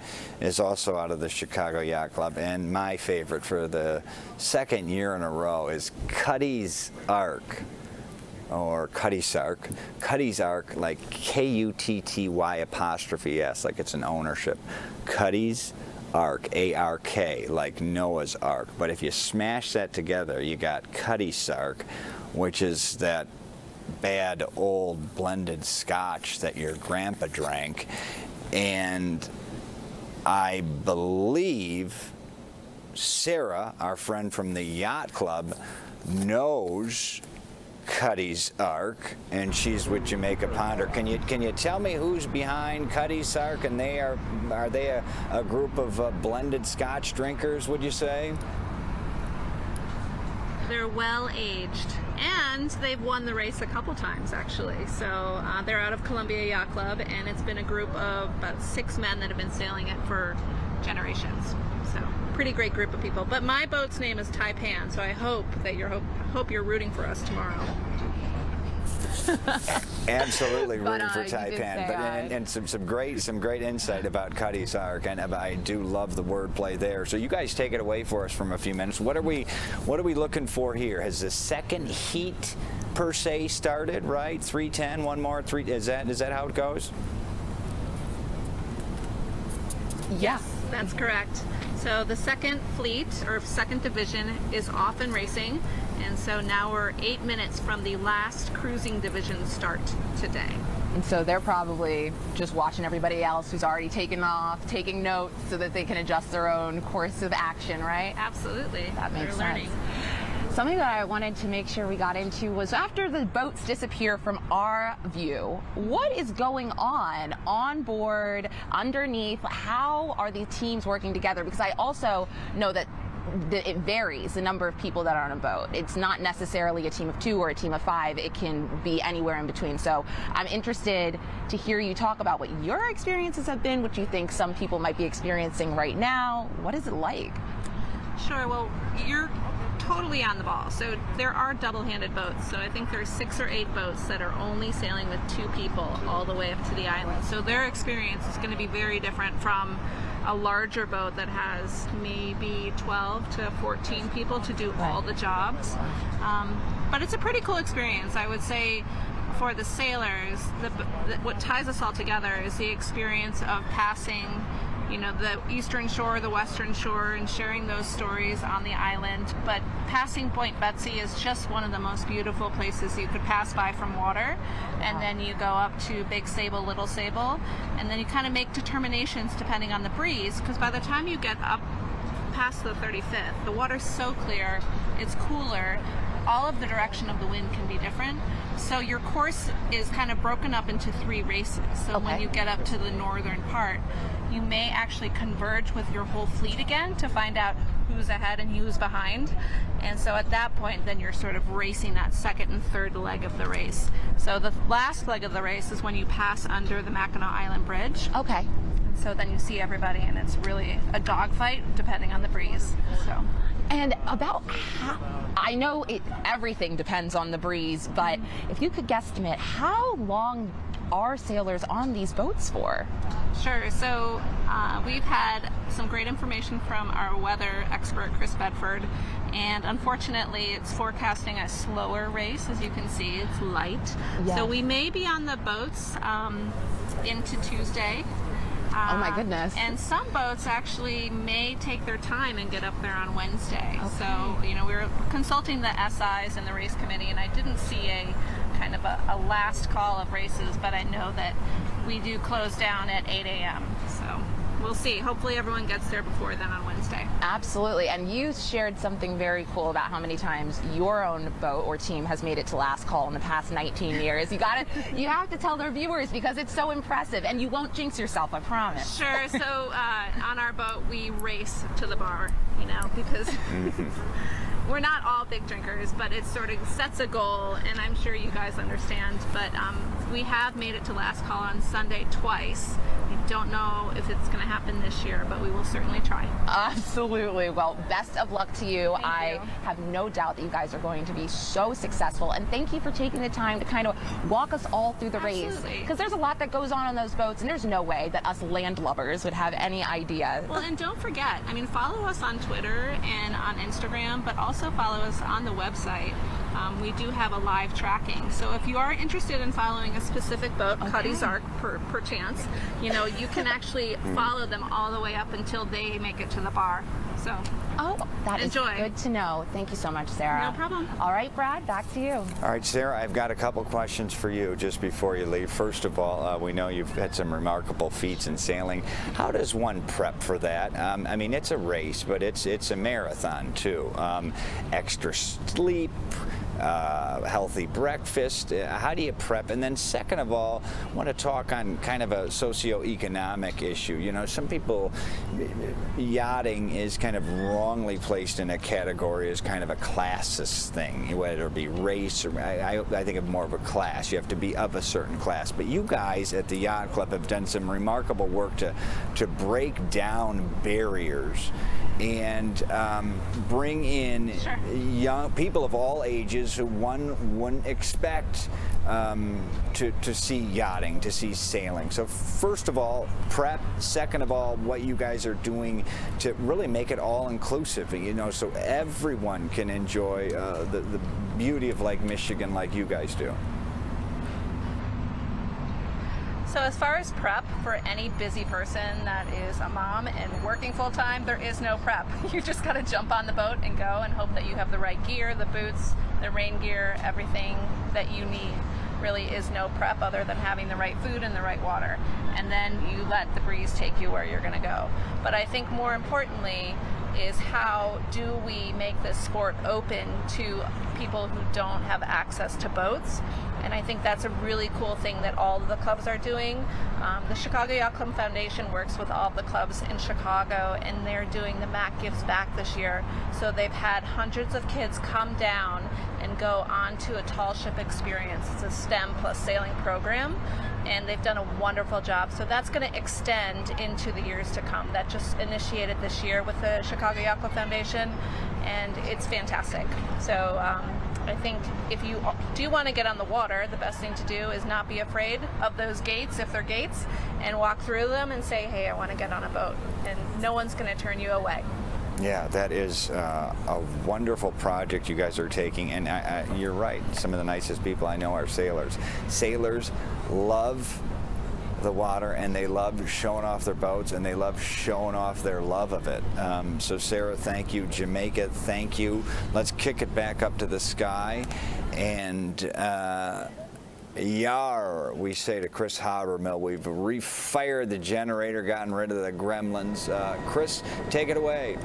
is also out of the Chicago Yacht Club. And my favorite for the second year in a row is Cuddy's Ark, or Cuddy's Ark. Cuddy's Ark, like Kutty', like it's an ownership. Cuddy's Ark, A-R-K, like Noah's Ark. But if you smash that together, you got Cuddy's Ark, which is that bad old blended scotch that your grandpa drank. And I believe Sarah, our friend from the yacht club, knows Cuddy's Ark, and she's with Jamaica Ponder. Can you tell me who's behind Cuddy's Ark? And are they a group of blended scotch drinkers, would you say? They're well aged, and they've won the race a couple times actually. So they're out of Columbia Yacht Club, and it's been a group of about 6 men that have been sailing it for generations. So pretty great group of people. But my boat's name is Taipan, so I hope that you're rooting for us tomorrow. Absolutely rooting for Taipan, but and some great insight about Cuddy's Ark, and I do love the wordplay there. So you guys take it away for us from a few minutes. What are we looking for here? Has the second heat per se started? Right, 310, one more 3. Is that how it goes? Yes, that's correct. So the second fleet, or second division, is off and racing, and so now we're 8 minutes from the last cruising division start today. And so they're probably just watching everybody else who's already taken off, taking notes so that they can adjust their own course of action, right? Absolutely. That makes They're sense. learning. Something that I wanted to make sure we got into was after the boats disappear from our view, what is going on board, underneath? How are the teams working together? Because I also know that it varies, the number of people that are on a boat. It's not necessarily a team of 2 or a team of 5. It can be anywhere in between. So I'm interested to hear you talk about what your experiences have been, what you think some people might be experiencing right now. What is it like? Sure. Well, you're totally on the ball. So there are double-handed boats. So I think there's 6 or 8 boats that are only sailing with 2 people all the way up to the island. So their experience is going to be very different from a larger boat that has maybe 12 to 14 people to do all the jobs. But it's a pretty cool experience. I would say for the sailors, what ties us all together is the experience of passing, you know, the eastern shore, the western shore, and sharing those stories on the island. But passing Point Betsy is just one of the most beautiful places you could pass by from water. And then you go up to Big Sable, Little Sable, and then you kind of make determinations depending on the breeze, because by the time you get up past the 35th, the water's so clear, it's cooler, all of the direction of the wind can be different. So your course is kind of broken up into 3 races. So when you get up to the northern part, you may actually converge with your whole fleet again to find out who's ahead and who's behind. And so at that point, then you're sort of racing that second and third leg of the race. So the last leg of the race is when you pass under the Mackinac Island Bridge. Okay. So then you see everybody, and it's really a dogfight depending on the breeze. So. And about how, I know everything depends on the breeze, but if you could guesstimate, how long are sailors on these boats for? Sure. So we've had some great information from our weather expert, Chris Bedford, and unfortunately it's forecasting a slower race. As you can see, it's light. Yeah. So we may be on the boats into Tuesday. Oh my goodness. And some boats actually may take their time and get up there on Wednesday. Okay. So, you know, we were consulting the SIs and the race committee, and I didn't see a kind of a last call of races, but I know that we do close down at 8 a.m. So we'll see. Hopefully everyone gets there before then on Wednesday. Absolutely. And you shared something very cool about how many times your own boat or team has made it to last call in the past 19 years. You have to tell their viewers, because it's so impressive, and you won't jinx yourself, I promise. Sure. So on our boat, we race to the bar, you know, because we're not all big drinkers, but it sort of sets a goal, and I'm sure you guys understand. But we have made it to last call on Sunday twice. I don't know if it's going to happen this year, but we will certainly try. Absolutely. Well, best of luck to you. Thank you. I have no doubt that you guys are going to be so successful, and thank you for taking the time to kind of walk us all through the race, because there's a lot that goes on those boats, and there's no way that us landlubbers would have any idea. Well, and don't forget, I mean, follow us on Twitter and on Instagram, but also follow us on the website. We do have a live tracking. So if you are interested in following a specific boat, Cuddy's Ark per chance, you know, you can actually follow them all the way up until they make it to the bar. So that enjoy. is good to know. Thank you so much, Sarah. No problem. All right, Brad, back to you. All right, Sarah, I've got a couple questions for you just before you leave. First of all, we know you've had some remarkable feats in sailing. How does one prep for that? I mean, it's a race, but it's a marathon too. Extra sleep, healthy breakfast. How do you prep? And then second of all, I want to talk on kind of a socioeconomic issue. You know, some people, yachting is kind of wrongly placed in a category as kind of a classist thing, whether it be race or I think of more of a class. You have to be of a certain class. But you guys at the Yacht Club have done some remarkable work to break down barriers and bring in young people of all ages who one wouldn't expect to see yachting, to see sailing. So first of all, prep. Second of all, what you guys are doing to really make it all inclusive, you know, so everyone can enjoy the beauty of Lake Michigan like you guys do. So as far as prep, for any busy person that is a mom and working full time, there is no prep. You just got to jump on the boat and go and hope that you have the right gear, the boots, the rain gear, everything that you need. Really is no prep other than having the right food and the right water. And then you let the breeze take you where you're going to go. But I think more importantly is how do we make this sport open to people who don't have access to boats. And I think that's a really cool thing that all of the clubs are doing. The Chicago Yacht Club Foundation works with all of the clubs in Chicago, and they're doing the Mac Gives Back this year. So they've had hundreds of kids come down and go on to a tall ship experience. It's a STEM plus sailing program, and they've done a wonderful job job. So that's going to extend into the years to come. That just initiated this year with the Chicago Yacht Club Foundation, and it's fantastic. So I think if you do want to get on the water, the best thing to do is not be afraid of those gates, if they're gates, and walk through them and say, hey, I want to get on a boat. And no one's going to turn you away. Yeah, that is a wonderful project you guys are taking, and you're right. Some of the nicest people I know are sailors. Sailors love the water, and they love showing off their boats, and they love showing off their love of it. So Sarah, thank you. Jamaica, thank you. Let's kick it back up to the sky, and yar, we say to Chris Habermill. We've refired the generator, gotten rid of the gremlins. Chris, take it away.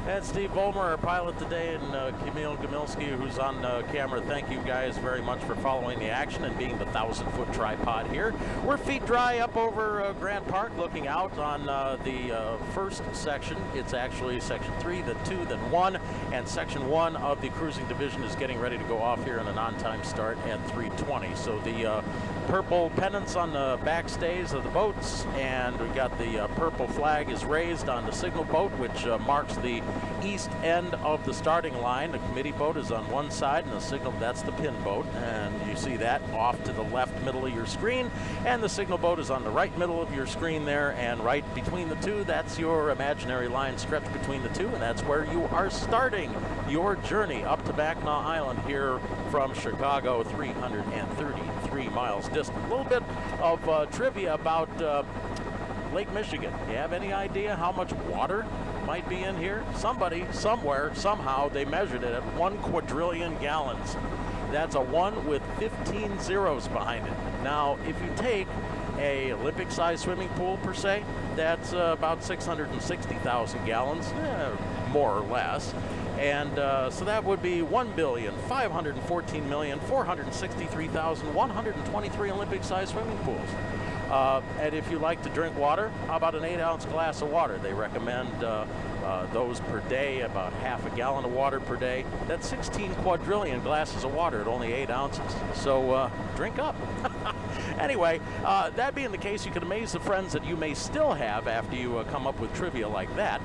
And Steve Vollmer, our pilot today, and Camille Gamilski, who's on camera. Thank you guys very much for following the action and being the 1,000-foot tripod here. We're feet dry up over Grant Park, looking out on the first section. It's actually section 3, then 2, then 1, and section 1 of the cruising division is getting ready to go off here in an on-time start at 3:20. So the purple pennants on the back stays of the boats, and we've got the purple flag is raised on the signal boat, which marks the east end of the starting line. The committee boat is on one side, and the signal, that's the pin boat, and you see that off to the left middle of your screen, and the signal boat is on the right middle of your screen there, and right between the two, that's your imaginary line stretched between the two, and that's where you are starting your journey up to Mackinac Island here from Chicago, 333 miles distant. A little bit of trivia about Lake Michigan. You have any idea how much water might be in here? Somebody, somewhere, somehow, they measured it at 1 quadrillion gallons. That's a 1 with 15 zeros behind it. Now, if you take a Olympic-sized swimming pool, per se, that's about 660,000 gallons, more or less. And so that would be 1,514,463,123 Olympic-sized swimming pools. And if you like to drink water, how about an 8-ounce glass of water? They recommend those per day, about half a gallon of water per day. That's 16 quadrillion glasses of water at only 8 ounces. So drink up. Anyway, that being the case, you can amaze the friends that you may still have after you come up with trivia like that.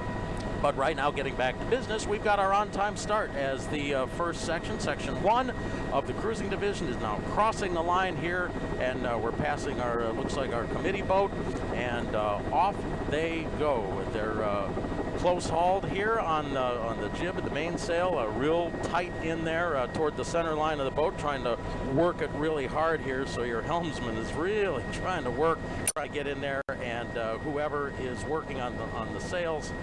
But right now, getting back to business, we've got our on-time start as the first section, section 1 of the cruising division, is now crossing the line here, and we're passing our, looks like our committee boat, and off they go. They're close hauled here on the jib at the mainsail, real tight in there toward the center line of the boat, trying to work it really hard here. So your helmsman is really trying to get in there, and whoever is working on the sails,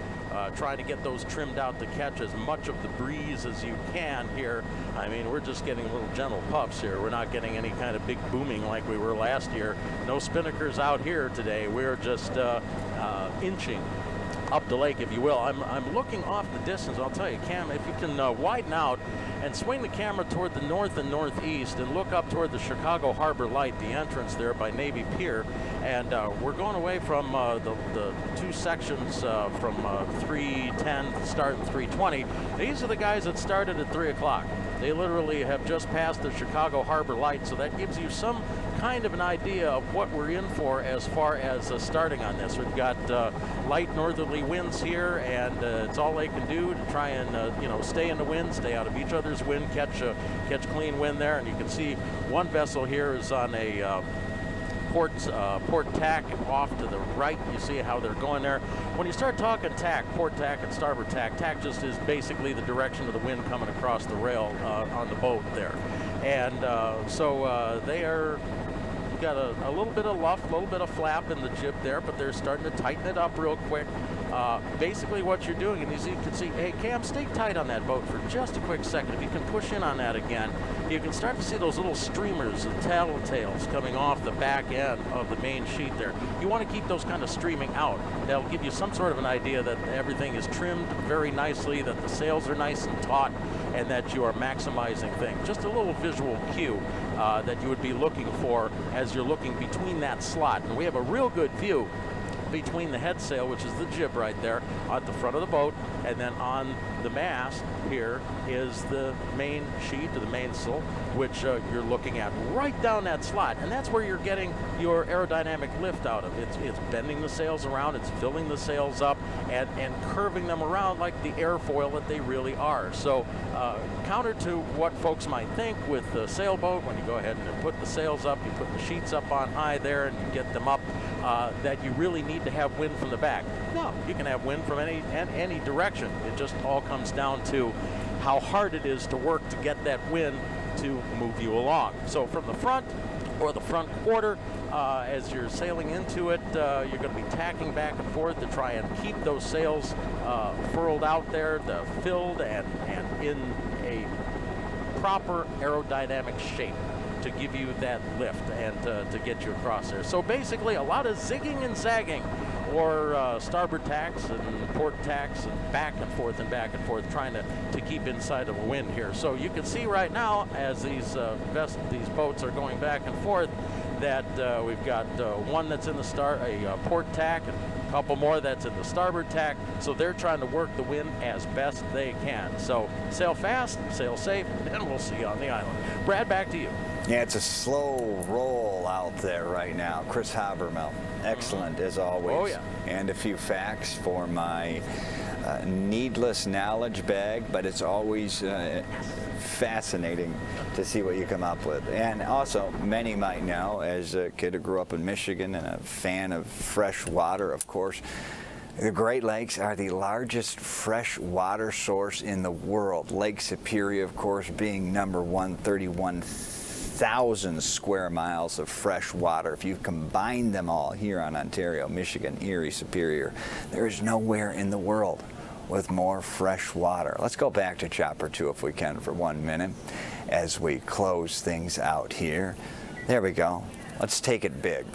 trying to get those trimmed out to catch as much of the breeze as you can here. I mean, we're just getting little gentle puffs here. We're not getting any kind of big booming like we were last year. No spinnakers out here today. We're just inching up the lake, if you will. I'm looking off the distance. I'll tell you, Cam, if you can widen out and swing the camera toward the north and northeast and look up toward the Chicago Harbor Light, the entrance there by Navy Pier, and we're going away from the two sections from 3:10 start and 3:20. These are the guys that started at 3 o'clock. They literally have just passed the Chicago Harbor Light, so that gives you some kind of an idea of what we're in for as far as starting on this. We've got light northerly winds here, and it's all they can do to try and stay in the wind, stay out of each other's wind, catch clean wind there. And you can see one vessel here is on a port tack off to the right. You see how they're going there. When you start talking tack, port tack and starboard tack, tack just is basically the direction of the wind coming across the rail on the boat there. And so they are got a little bit of luff, a little bit of flap in the jib there, but they're starting to tighten it up real quick. Basically what you're doing, and as you can see, hey Cam, stay tight on that boat for just a quick second. If you can push in on that again, you can start to see those little streamers, the tails coming off the back end of the main sheet there. You want to keep those kind of streaming out. That'll give you some sort of an idea that everything is trimmed very nicely, that the sails are nice and taut, and that you are maximizing things. Just a little visual cue that you would be looking for as you're looking between that slot. And we have a real good view between the head sail, which is the jib right there, at the front of the boat, and then on the mast here is the main sheet or the mainsail, which you're looking at right down that slot, and that's where you're getting your aerodynamic lift out of. It's bending the sails around, it's filling the sails up, and curving them around like the airfoil that they really are. So counter to what folks might think with the sailboat, when you go ahead and put the sails up, you put the sheets up on high there and you get them up, that you really need to have wind from the back. No, you can have wind from any direction. It just all comes down to how hard it is to work to get that wind to move you along. So from the front or the front quarter, as you're sailing into it, you're going to be tacking back and forth to try and keep those sails furled out there, filled and in a proper aerodynamic shape to give you that lift and to get you across there. So basically a lot of zigging and zagging, or starboard tacks and port tacks and back and forth, trying to keep inside of a wind here. So you can see right now as these boats are going back and forth that we've got one that's in the port tack and a couple more that's in the starboard tack. So they're trying to work the wind as best they can. So sail fast, sail safe, and we'll see you on the island. Brad, back to you. Yeah, it's a slow roll out there right now. Chris Habermel, excellent as always. Oh, yeah. And a few facts for my needless knowledge bag, but it's always fascinating to see what you come up with. And also, many might know, as a kid who grew up in Michigan and a fan of fresh water, of course, the Great Lakes are the largest fresh water source in the world. Lake Superior, of course, being number one, 31,000 square miles of fresh water. If you combine them all here on Ontario, Michigan, Erie, Superior, there is nowhere in the world with more fresh water. Let's go back to Chopper 2 if we can for 1 minute as we close things out here. There we go. Let's take it big.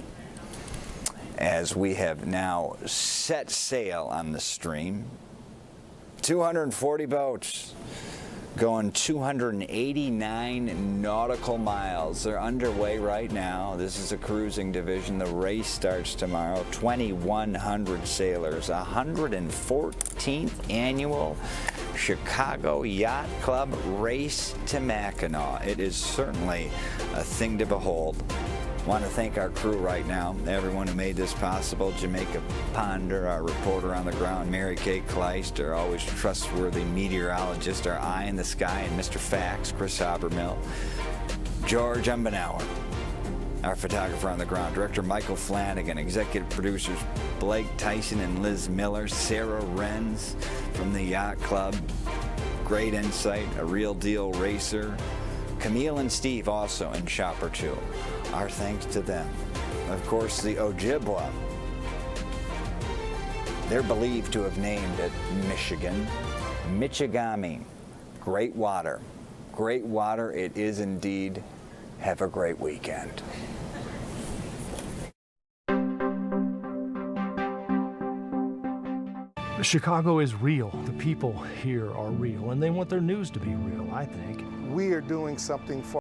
As we have now set sail on the stream, 240 boats going 289 nautical miles. They're underway right now. This is a cruising division. The race starts tomorrow. 2,100 sailors. 114th annual Chicago Yacht Club Race to Mackinac. It is certainly a thing to behold. I want to thank our crew right now, everyone who made this possible. Jamaica Ponder, our reporter on the ground, Mary Kay Kleist, our always trustworthy meteorologist, our eye in the sky, and Mr. Fax, Chris Habermel, George Umbenauer, our photographer on the ground, director Michael Flanagan, executive producers Blake Tyson and Liz Miller, Sarah Renz from the Yacht Club, great insight, a real deal racer, Camille and Steve also in Chopper 2. Our thanks to them. Of course, the Ojibwa, they're believed to have named it Michigan, Michigami, great water. Great water it is indeed. Have a great weekend. Chicago is real. The people here are real, and they want their news to be real, I think. We are doing something for